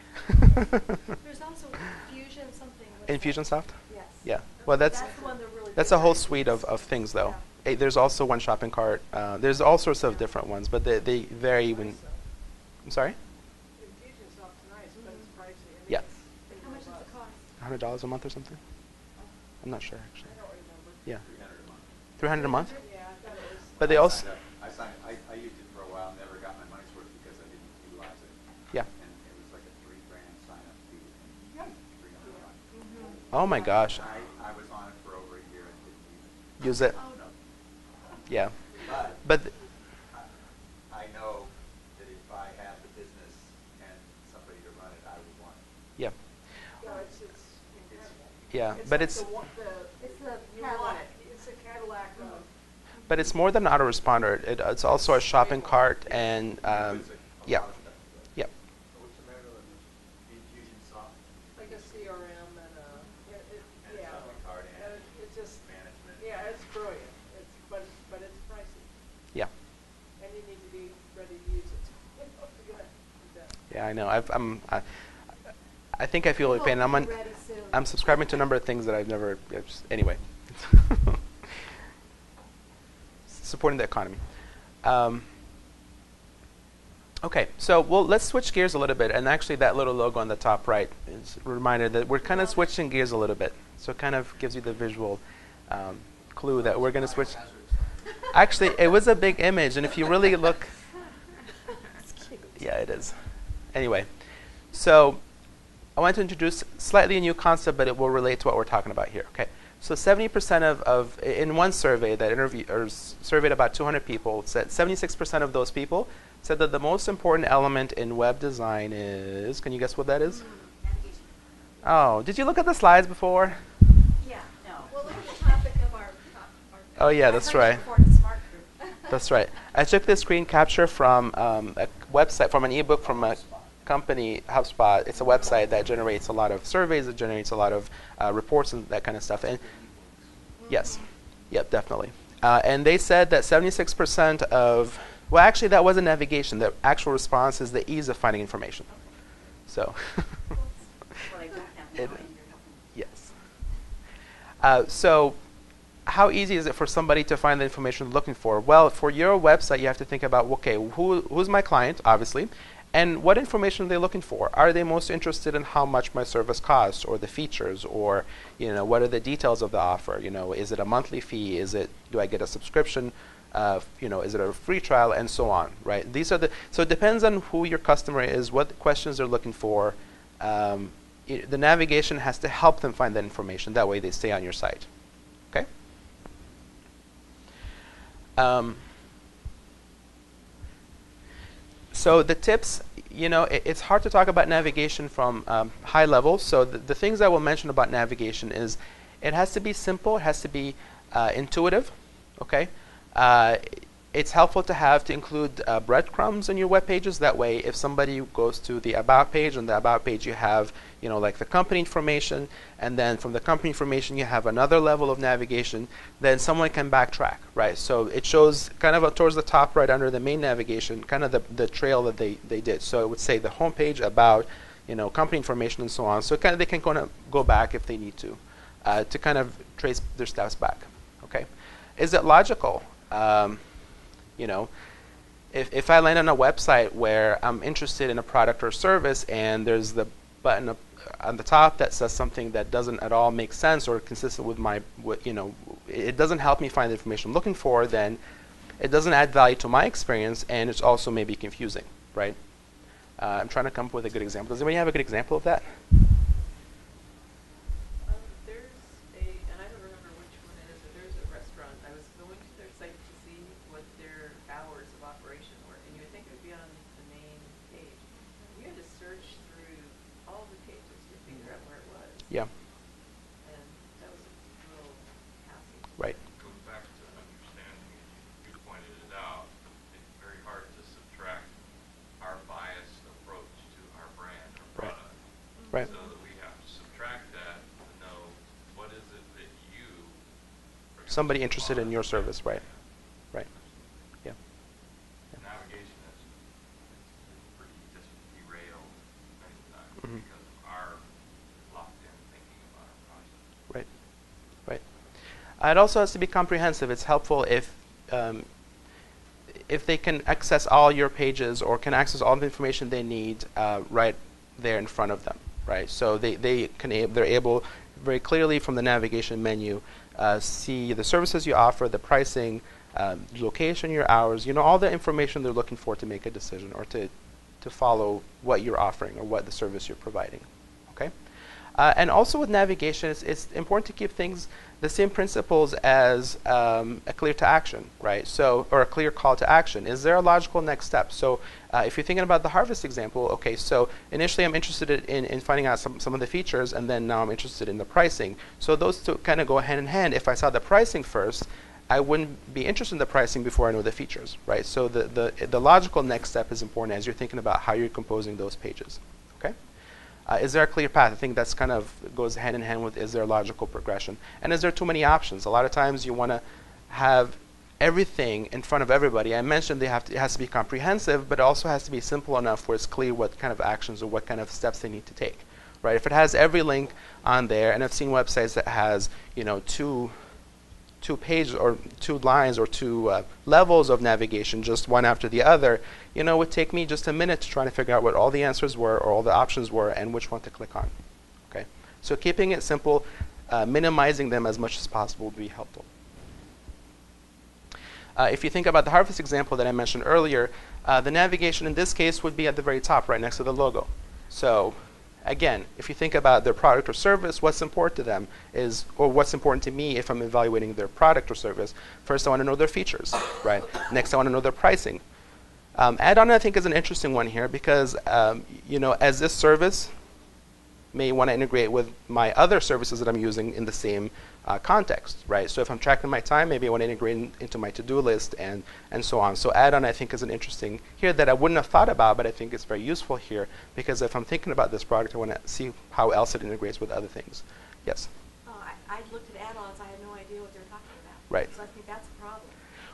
There's also Fusion something. Infusionsoft? Yes. Yeah. Well, that's the one that really a whole suite of things, though. There's also one shopping cart. There's all sorts of different ones, but they vary when. I'm sorry? Infusionsoft's nice, but it's pricey. I mean, Yeah. it's How much does it cost? $100 a month or something? I'm not sure, actually. I don't remember. Yeah. 300 a month. $300 a month? Yeah, I thought it was. But they also. I used it for a while, never got my money's worth because I didn't utilize it. Yeah. And it was like a $3,000 sign up fee and 300 a month. Oh my gosh. I was on it for over a year and didn't Use use it. Oh, No. Yeah. But But I know that if I had the business and somebody to run it, I would want it. yeah. Yeah, it's incredible. Yeah. It's But like it's It's the you want Cadillac. it. It's a Cadillac of. but it's more than an autoresponder. It's also a shopping cart and It's a yeah. lot of stuff. Yep. What's the matter with Infusionsoft. Like a CRM and And yeah. shopping cart and It's just, management. yeah, it's brilliant. But it's pricey. Yeah. And you need to be ready to use it. You gotta do that. Yeah, I know. I think I feel the pain. Hope to be ready soon. I'm subscribing to a number of things that I've never. Anyway, supporting the economy. Okay, so let's switch gears a little bit, and actually that little logo on the top right is a reminder that we're kind of switching gears a little bit. So it kind of gives you the visual clue that we're going to switch. Actually, it was a big image, and if you really look, yeah, it is. Anyway, so I want to introduce slightly a new concept, but it will relate to what we're talking about here. Okay, so 70% of in one survey that surveyed about 200 people, said 76% of those people said that the most important element in web design is. Can you guess what that is? Navigation. Oh, did you look at the slides before? Yeah, no. Well, look at the topic of our. Oh yeah, I that's heard it right. before in the smart group. That's right. I took this screen capture from a website, from an ebook from a company, HubSpot. It's a website that generates a lot of surveys, it generates a lot of reports and that kind of stuff. And yes, yep, definitely. And they said that 76% of, well, actually, that wasn't navigation. The actual response is the ease of finding information. So, Well, I don't have now, It- and you're helping. yes. So, how easy is it for somebody to find the information they're looking for? Well, for your website, you have to think about, okay, who's my client, obviously, and what information are they looking for? Are they most interested in how much my service costs, or the features, or what are the details of the offer? Is it a monthly fee? Do I get a subscription? Is it a free trial, and so on, right? So it depends on who your customer is, what questions they're looking for. The navigation has to help them find that information. That way they stay on your site. Okay? So the tips, it's hard to talk about navigation from high level. So the things I will mention about navigation is it has to be simple, it has to be intuitive, okay? It's helpful to include breadcrumbs in your web pages. That way, if somebody goes to the About page, on the About page you have, like the company information, and then from the company information you have another level of navigation, then someone can backtrack, right? So it shows kind of towards the top right under the main navigation, kind of the trail that they did. So it would say the home page, About, company information, and so on. So kind of they can go back if they need to kind of trace their steps back, okay? Is it logical? If I land on a website where I'm interested in a product or service and there's the button on the top that says something that doesn't at all make sense or consistent with it doesn't help me find the information I'm looking for, then it doesn't add value to my experience, and it's also maybe confusing, right? I'm trying to come up with a good example. Does anybody have a good example of that? There's and I don't remember which one it is, but there's a restaurant. I was going to their site to see what their hours of operation were, and you would think it would be on the main page. You had to search through all the Yeah. And that was a real hassle. Right. Goes back to understanding, and you pointed it out, it's very hard to subtract our biased approach to our brand or Right. product. Right. So that we have to subtract that to know what is it that you are Somebody gonna interested in want. your service, right? Right. Yeah. Navigation is pretty just derailed many times Mhm. because of our locked in thinking about our process. Right. Right. It also has to be comprehensive. It's helpful if they can access all your pages or can access all the information they need right there in front of them, right? So they're able very clearly from the navigation menu see the services you offer, the pricing, location, your hours, all the information they're looking for to make a decision or to follow what you're offering or what the service you're providing. Okay. And also with navigation, it's important to keep things the same principles as a clear to action, right? So, or a clear call to action. Is there a logical next step? So, if you're thinking about the harvest example, okay, so initially I'm interested in finding out some of the features, and then now I'm interested in the pricing. So those two kind of go hand in hand. If I saw the pricing first, I wouldn't be interested in the pricing before I know the features, right? So the logical next step is important as you're thinking about how you're composing those pages, okay? Is there a clear path? I think that's kind of goes hand in hand with is there a logical progression? And is there too many options? A lot of times you want to have everything in front of everybody. I mentioned it has to be comprehensive, but it also has to be simple enough where it's clear what kind of actions or what kind of steps they need to take, right? If it has every link on there, and I've seen websites that has two pages or two lines or two levels of navigation, just one after the other, it would take me just a minute to try to figure out what all the answers were or all the options were and which one to click on. Okay, so keeping it simple, minimizing them as much as possible would be helpful. If you think about the harvest example that I mentioned earlier, the navigation in this case would be at the very top, right next to the logo. So again, if you think about their product or service, what's important to them is, or what's important to me if I'm evaluating their product or service, first I want to know their features, right? Next I want to know their pricing. Add-on I think is an interesting one here because, as this service may want to integrate with my other services that I'm using in the same context, right? So if I'm tracking my time, maybe I want to integrate into my to-do list and so on. So add-on I think is an interesting here that I wouldn't have thought about, but I think it's very useful here because if I'm thinking about this product, I want to see how else it integrates with other things. Yes? I looked at add-ons, I had no idea what they were talking about. Right. So I think that's a problem.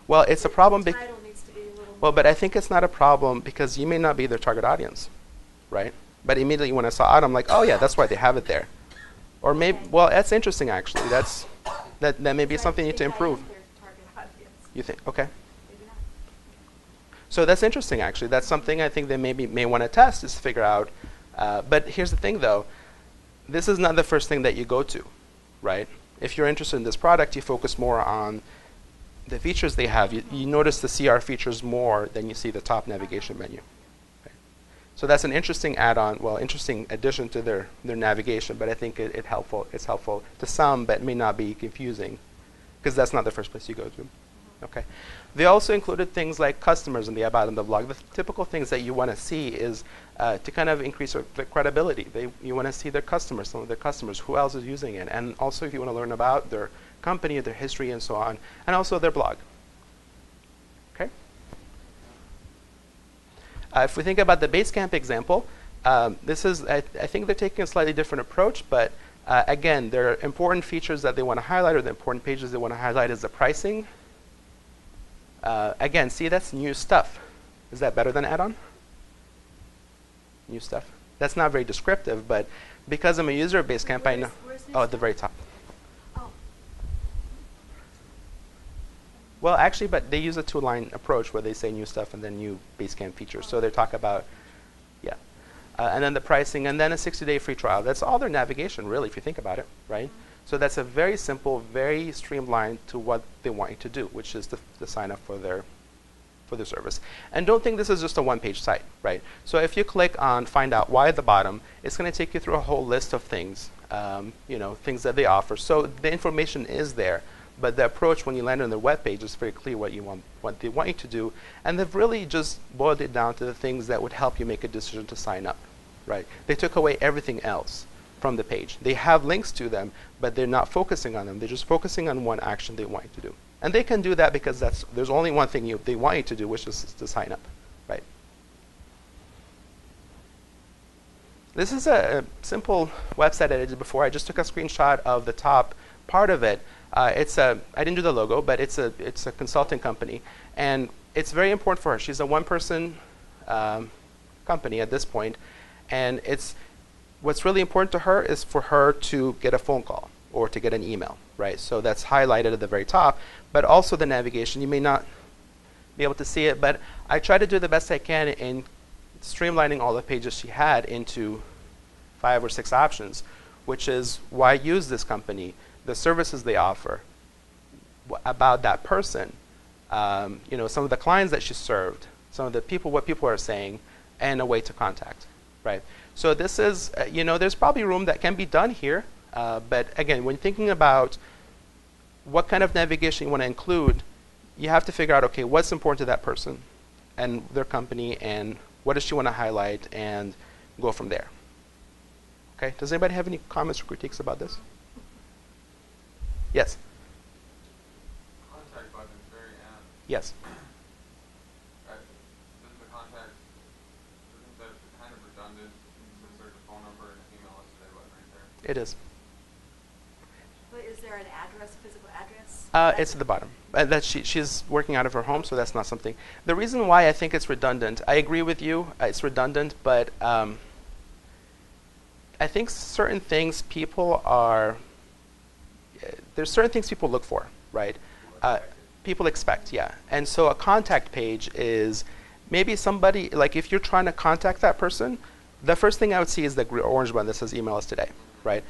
Well, it's a problem. The title needs to be a little Well, more. but I think it's not a problem because you may not be their target audience, right? But immediately when I saw it, I'm like, oh yeah, that's why they have it there. Or maybe, Okay. well, that's interesting actually. That may be So I something you need to think I am improve. their target audience. You think? Okay. Maybe not. So that's interesting actually. That's something I think they may want to test is to figure out. But here's the thing though. This is not the first thing that you go to, right? If you're interested in this product, you focus more on the features they have. You notice the CR features more than you see the top navigation menu. Okay. So that's an interesting add-on, interesting addition to their navigation, but I think it's helpful to some, but may not be confusing because that's not the first place you go to. Okay. They also included things like customers in the about in the blog. The typical things that you want to see is to kind of increase the credibility. You want to see their customers, some of their customers, who else is using it, and also if you want to learn about their company, their history, and so on, and also their blog. Okay. If we think about the Basecamp example, this is I think they're taking a slightly different approach, but again, there are important features that they want to highlight, or the important pages they want to highlight is the pricing. Again, see, that's new stuff. Is that better than add-on? New stuff. That's not very descriptive, but because I'm a user of Basecamp, I know. Where's new Oh, at the stuff? very top. Oh, Well, actually, but they use a two-line approach where they say new stuff and then new Basecamp features. So they talk about, yeah. And then the pricing, and then a 60-day free trial. That's all their navigation, really, if you think about it, right? So that's a very simple, very streamlined to what they want you to do, which is to sign up for their service. And don't think this is just a one-page site, right? So if you click on Find Out Why at the bottom, it's going to take you through a whole list of things, things that they offer. So the information is there, but the approach when you land on their webpage is very clear what they want you to do, and they've really just boiled it down to the things that would help you make a decision to sign up, right? They took away everything else. from the page. They have links to them, but they're not focusing on them. They're just focusing on one action they want you to do. And they can do that because there's only one thing they want you to do, which is to sign up, right? This is a simple website I did before. I just took a screenshot of the top part of it. I didn't do the logo, but it's a consulting company, and it's very important for her. She's a one-person company at this point, and what's really important to her is for her to get a phone call or to get an email, right? So that's highlighted at the very top, but also the navigation. You may not be able to see it, but I try to do the best I can in streamlining all the pages she had into 5 or 6 options, which is why use this company, the services they offer, about that person, some of the clients that she served, some of the people, what people are saying, and a way to contact, right? So this is, there's probably room that can be done here, but again, when thinking about what kind of navigation you want to include, you have to figure out, okay, what's important to that person and their company, and what does she want to highlight, and go from there. Okay, does anybody have any comments or critiques about this? Yes? Contact button is very end. Yes. Doesn't the contact, isn't that kind of redundant since there's a phone number and an email us today button right there? It is. But is there an address, physical address? It's at the bottom. She's working out of her home, so that's not something. The reason why I think it's redundant, I agree with you, it's redundant, but I think certain things there's certain things people look for, right? People expect, yeah. And so a contact page is maybe somebody, like if you're trying to contact that person, the first thing I would see is the orange button that says email us today, right?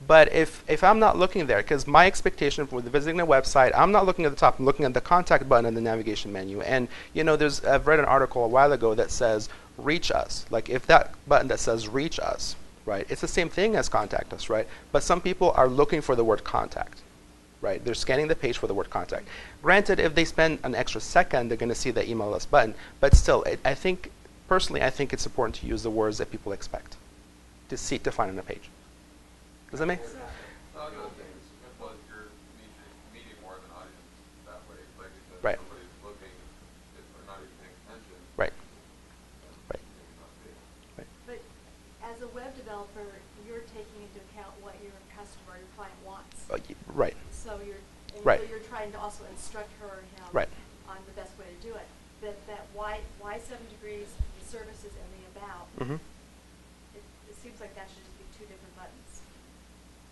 But if I'm not looking there, because my expectation for visiting the website, I'm not looking at the top, I'm looking at the contact button in the navigation menu. And I've read an article a while ago that says reach us. Like if that button that says reach us, right, it's the same thing as contact us, right? But some people are looking for the word contact, right? They're scanning the page for the word contact. Granted, if they spend an extra second, they're going to see the email us button. But still, personally, I think it's important to use the words that people expect to find on a page. Does that make sense? The other thing is, if you're meeting more of an audience that way, like if Right. somebody's looking, if they're not even paying attention. Right. then Right. maybe not see it. But as a web developer, you're taking into account what your customer, your client wants. Right. So Right. you're trying to also instruct her or him Right. on the best way to do it. That why 7 degrees, the services and the about, Mm-hmm. it seems like that should just be 2 different buttons.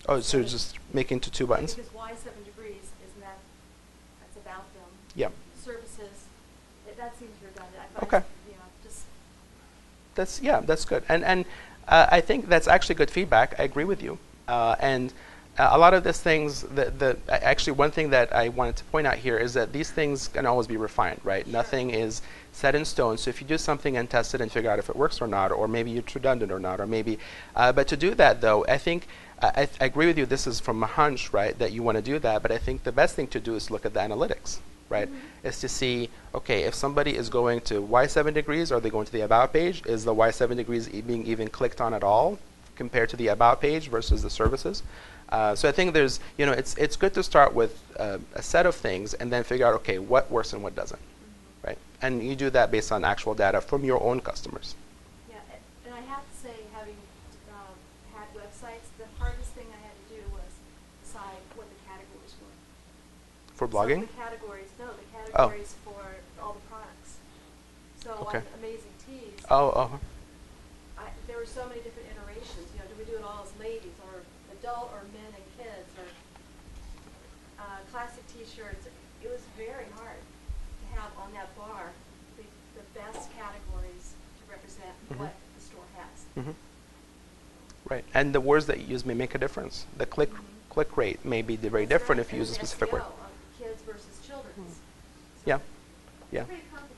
Oh, so just make into 2 buttons? Because why 7 degrees, isn't that's about them. Yeah. Services, that seems redundant. Okay. Just That's good. And I think that's actually good feedback. I agree with you. And a lot of these things, actually one thing that I wanted to point out here is that these things can always be refined, right? Sure. Nothing is set in stone. So if you do something and test it and figure out if it works or not, or maybe it's redundant or not, or maybe, but to do that though, I think, I agree with you, this is from a hunch, right, that you want to do that, but I think the best thing to do is look at the analytics, right? Mm-hmm. Is to see, okay, if somebody is going to why 7 degrees, are they going to the about page? Is the why 7 degrees being even clicked on at all compared to the about page versus the services? So I think there's, it's good to start with a set of things and then figure out, okay, what works and what doesn't, right? And you do that based on actual data from your own customers. Yeah, and I have to say, having had websites, the hardest thing I had to do was decide what the categories were. For blogging? So the categories for all the products. So Okay. on Amazing Teas, there were so many different iterations. Do we do it all as ladies, or adult, or men and kids, or classic T-shirts? It was very hard to have on that bar the best categories to represent what the store has. Mm-hmm. Right, and the words that you use may make a difference. The click rate may be very different if you use a specific word. Kids versus children's. So Yeah, yeah. it's pretty complicated.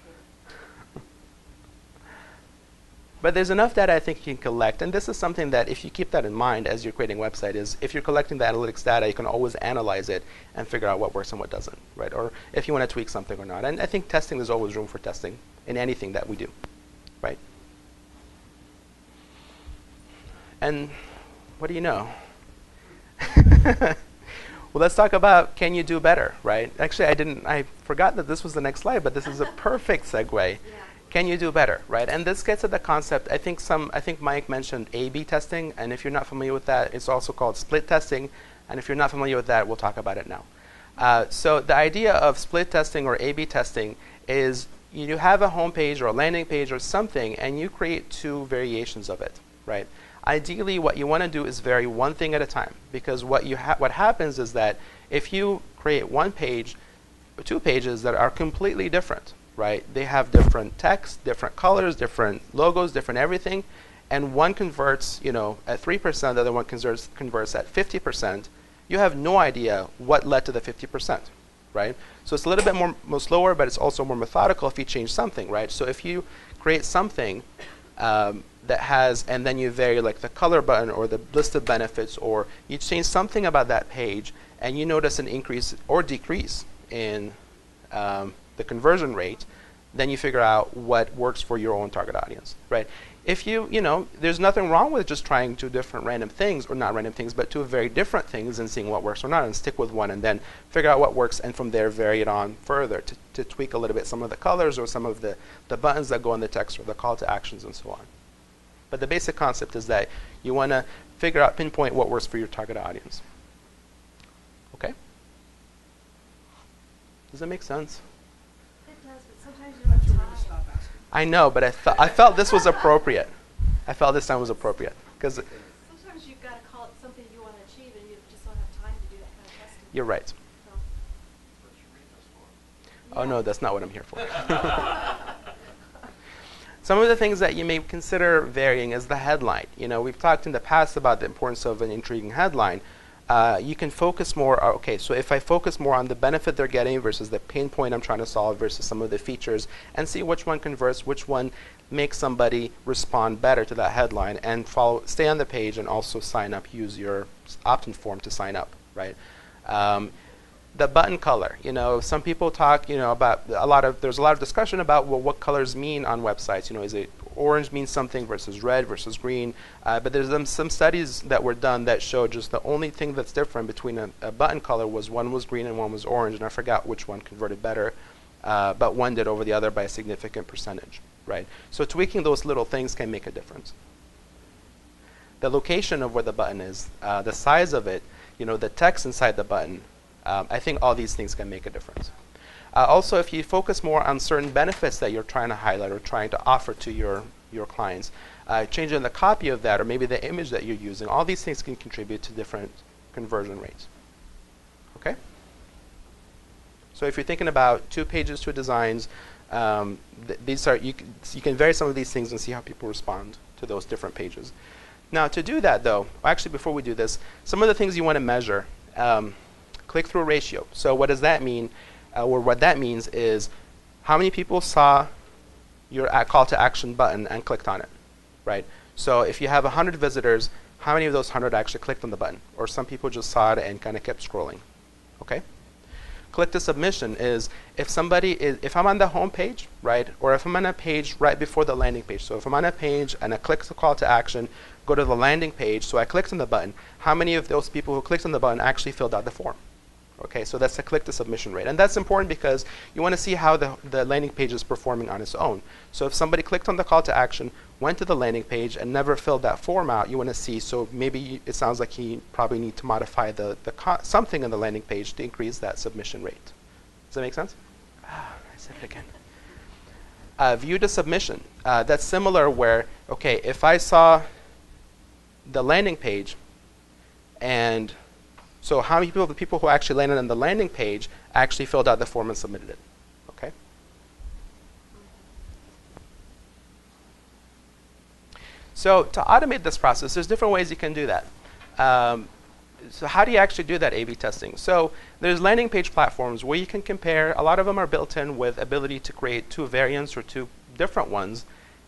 But there's enough data I think you can collect, and this is something that if you keep that in mind as you're creating a website, is if you're collecting the analytics data, you can always analyze it and figure out what works and what doesn't, right? Or if you want to tweak something or not. And I think testing, there's always room for testing in anything that we do, right? And what do you know? Well, let's talk about can you do better, right? Actually, I forgot that this was the next slide, but this is a perfect segue. Can you do better, right? And this gets at the concept, I think Mike mentioned A/B testing, and if you're not familiar with that, it's also called split testing, and if you're not familiar with that, we'll talk about it now. So the idea of split testing or A/B testing is you have a home page or a landing page or something, and you create two variations of it, right? Ideally, what you want to do is vary one thing at a time, because what happens is that if you create one page, or two pages that are completely different, right? They have different text, different colors, different logos, different everything, and one converts, at 3%, the other one converts at 50%. You have no idea what led to the 50%, right? So it's a little bit more slower, but it's also more methodical if you change something, right? So if you create something that has, and then you vary like the color button or the list of benefits, or you change something about that page, and you notice an increase or decrease in the conversion rate, then you figure out what works for your own target audience, right? If there's nothing wrong with just trying two different random things, or not random things, but two very different things and seeing what works or not, and stick with one and then figure out what works, and from there vary it on further to tweak a little bit some of the colors or some of the buttons that go in the text or the call to actions and so on. But the basic concept is that you want to figure out, pinpoint what works for your target audience. Okay? Does that make sense? It does, but sometimes you don't have time. I know, but I felt this was appropriate. I felt this time was appropriate. Because Sometimes you've got to call it something you want to achieve, and you just don't have time to do that kind of testing. you're right. So, Oh, no, that's not what I'm here for. Some of the things that you may consider varying is the headline. We've talked in the past about the importance of an intriguing headline. You can focus more, okay, so if I focus more on the benefit they're getting versus the pain point I'm trying to solve versus some of the features, and see which one converts, which one makes somebody respond better to that headline, and stay on the page and also sign up, use your opt-in form to sign up, right? The button color, some people talk, about there's a lot of discussion about, well, what colors mean on websites. Is it orange means something versus red versus green? But there's some studies that were done that show just the only thing that's different between a button color was one was green and one was orange, and I forgot which one converted better, but one did over the other by a significant percentage, right? So tweaking those little things can make a difference. The location of where the button is, the size of it, the text inside the button, I think all these things can make a difference. Also, if you focus more on certain benefits that you're trying to highlight or trying to offer to your clients, changing the copy of that or maybe the image that you're using, all these things can contribute to different conversion rates. Okay? So if you're thinking about 2 pages, 2 designs, these are you can vary some of these things and see how people respond to those different pages. Now, to do that, though, actually, before we do this, some of the things you want to measure. Click-through ratio. So what does that mean? Or what that means is how many people saw your call to action button and clicked on it, right? So if you have 100 visitors, how many of those 100 actually clicked on the button? Or some people just saw it and kind of kept scrolling, okay? Click to submission is if I'm on the home page, right? Or if I'm on a page right before the landing page. So if I'm on a page and I click the call to action, go to the landing page, so I clicked on the button, how many of those people who clicked on the button actually filled out the form? Okay, so that's the click to submission rate. And that's important because you want to see how the landing page is performing on its own. So if somebody clicked on the call to action, went to the landing page, and never filled that form out, you want to see, so maybe it sounds like you probably need to modify something in the landing page to increase that submission rate. Does that make sense? I said it again. View to submission. That's similar where, okay, if I saw the landing page and so how many the people who actually landed on the landing page actually filled out the form and submitted it, okay? So to automate this process, there's different ways you can do that. So how do you actually do that A/B testing? So there's landing page platforms where you can compare. A lot of them are built in with ability to create 2 variants or 2 different ones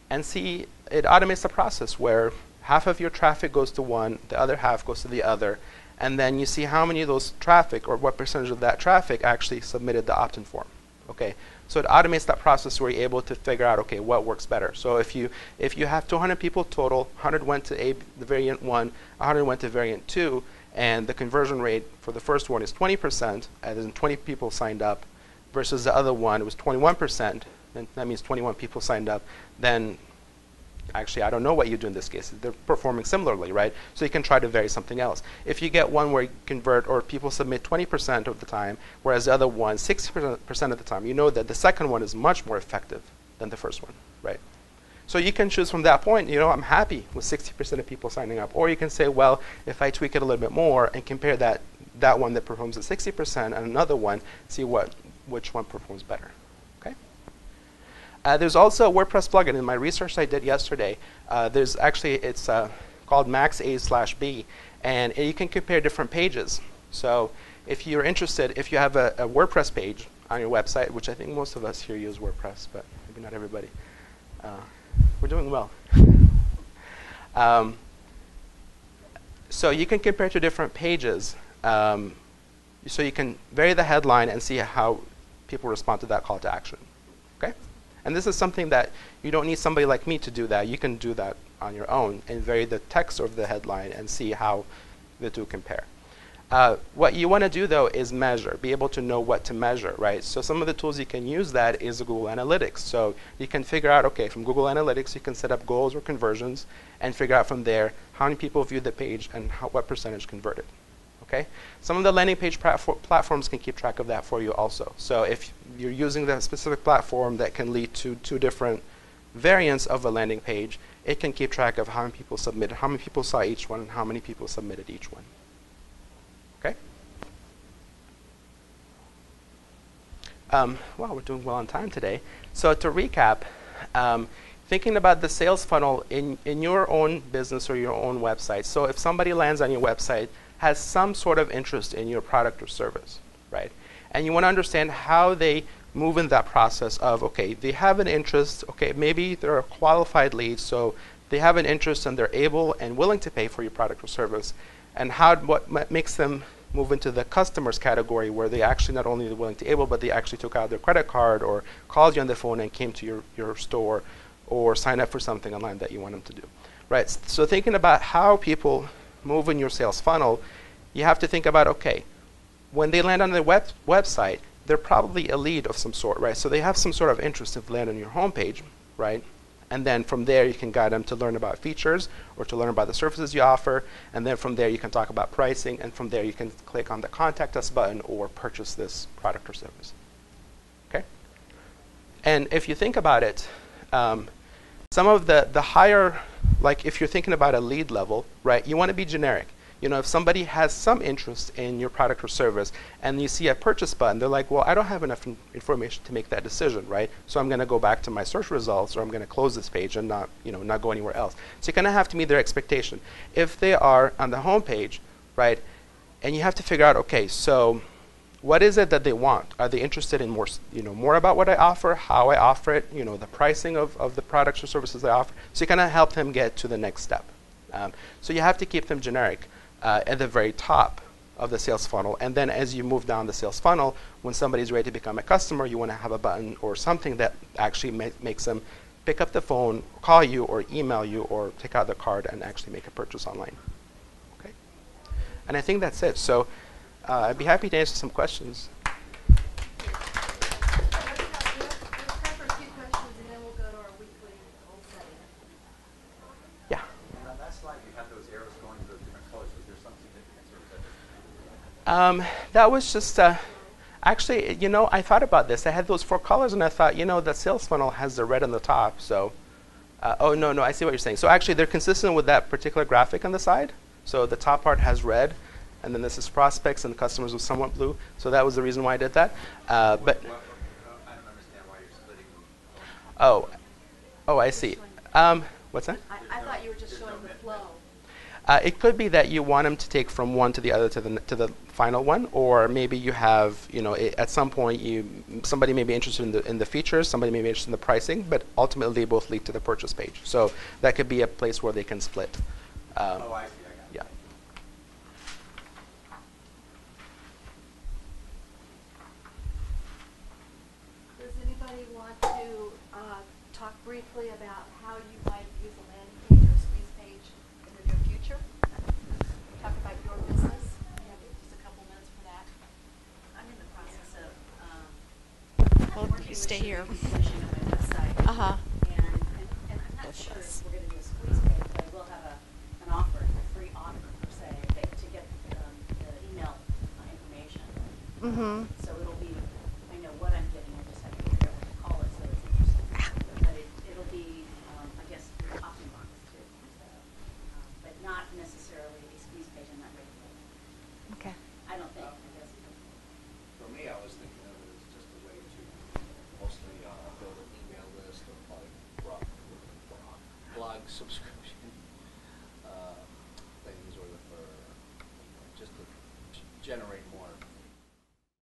and see it automates the process where half of your traffic goes to one, the other half goes to the other, and then you see how many of those traffic or what percentage of that traffic actually submitted the opt-in form. Okay, so it automates that process where you're able to figure out, okay, what works better. So if you have 200 people total, 100 went to the variant 1, 100 went to variant 2, and the conversion rate for the first one is 20%, and then 20 people signed up, versus the other one was 21%, and that means 21 people signed up, then actually I don't know what you do in this case. They're performing similarly, right? So you can try to vary something else. If you get one where you convert or people submit 20% of the time, whereas the other one 60% of the time, you know that the second one is much more effective than the first one, right? So you can choose from that point, I'm happy with 60% of people signing up. Or you can say, well, if I tweak it a little bit more and compare that one that performs at 60% and another one, see which one performs better. Okay. There's also a WordPress plugin in my research I did yesterday. It's called max_a/b, and you can compare different pages. So if you're interested, if you have a WordPress page on your website, which I think most of us here use WordPress, but maybe not everybody. We're doing well. So you can compare to different pages. So you can vary the headline and see how people respond to that call to action. Okay? And this is something that you don't need somebody like me to do that. You can do that on your own and vary the text of the headline and see how the two compare. What you want to do, though, is measure, be able to know what to measure, right? So some of the tools you can use that is Google Analytics. So you can figure out, okay, from Google Analytics, you can set up goals or conversions and figure out from there how many people viewed the page and what percentage converted. Okay? Some of the landing page platforms can keep track of that for you also. So if you're using that specific platform that can lead to two different variants of a landing page, it can keep track of how many people submitted, how many people saw each one, and how many people submitted each one. Okay? Well, we're doing well on time today. So to recap, thinking about the sales funnel in your own business or your own website. So if somebody lands on your website, has some sort of interest in your product or service, right? And you want to understand how they move in that process of, okay, they have an interest, okay, maybe they're a qualified lead, so they have an interest and they're able and willing to pay for your product or service, and what makes them move into the customers category where they actually not only are willing to able, but they actually took out their credit card or called you on the phone and came to your store or signed up for something online that you want them to do, right? So thinking about how people move in your sales funnel, you have to think about, okay, when they land on the website, they're probably a lead of some sort, right? So they have some sort of interest if they land on your homepage, right? And then from there, you can guide them to learn about features or to learn about the services you offer. And then from there, you can talk about pricing. And from there, you can click on the Contact Us button or purchase this product or service. Okay? And if you think about it, some of the higher, like if you're thinking about a lead level, right, you want to be generic. If somebody has some interest in your product or service and you see a purchase button, they're like, well, I don't have enough information to make that decision, right? So I'm going to go back to my search results, or I'm going to close this page and not go anywhere else. So you're going to have to meet their expectation. If they are on the home page, right, and you have to figure out, okay, so what is it that they want? Are they interested in more about what I offer, how I offer it, the pricing of the products or services I offer? So you kind of help them get to the next step. So you have to keep them generic at the very top of the sales funnel. And then as you move down the sales funnel, when somebody's ready to become a customer, you want to have a button or something that actually makes them pick up the phone, call you, or email you, or take out the card and actually make a purchase online. Okay? And I think that's it. So I'd be happy to answer some questions. Yeah. And on that slide, you have those arrows going to those different colors. Was there some significance, or was that just? That was just, actually, I thought about this. I had those 4 colors, and I thought, the sales funnel has the red on the top. So, oh, no, I see what you're saying. So actually, they're consistent with that particular graphic on the side. So the top part has red, and then this is prospects, and the customers with somewhat blue. So that was the reason why I did that. But I don't understand why you're splitting them. Oh, I see. What's that? I thought you were just showing the flow. It could be that you want them to take from one to the other to the final one, or maybe you have, at some point somebody may be interested in the features, somebody may be interested in the pricing, but ultimately they both lead to the purchase page. So that could be a place where they can split. I see. I got it. Yeah. briefly about how you might use a landing page or a squeeze page in the near future? Talk about your business. You have just a couple minutes for that. I'm in the process of, Well, working you with stay here. Sherif, finishing up my website. Uh-huh. And I'm not Both of sure us. if we're gonna do a squeeze page, but I will have an offer, a free offer per se, to get the email information. Mm-hmm. So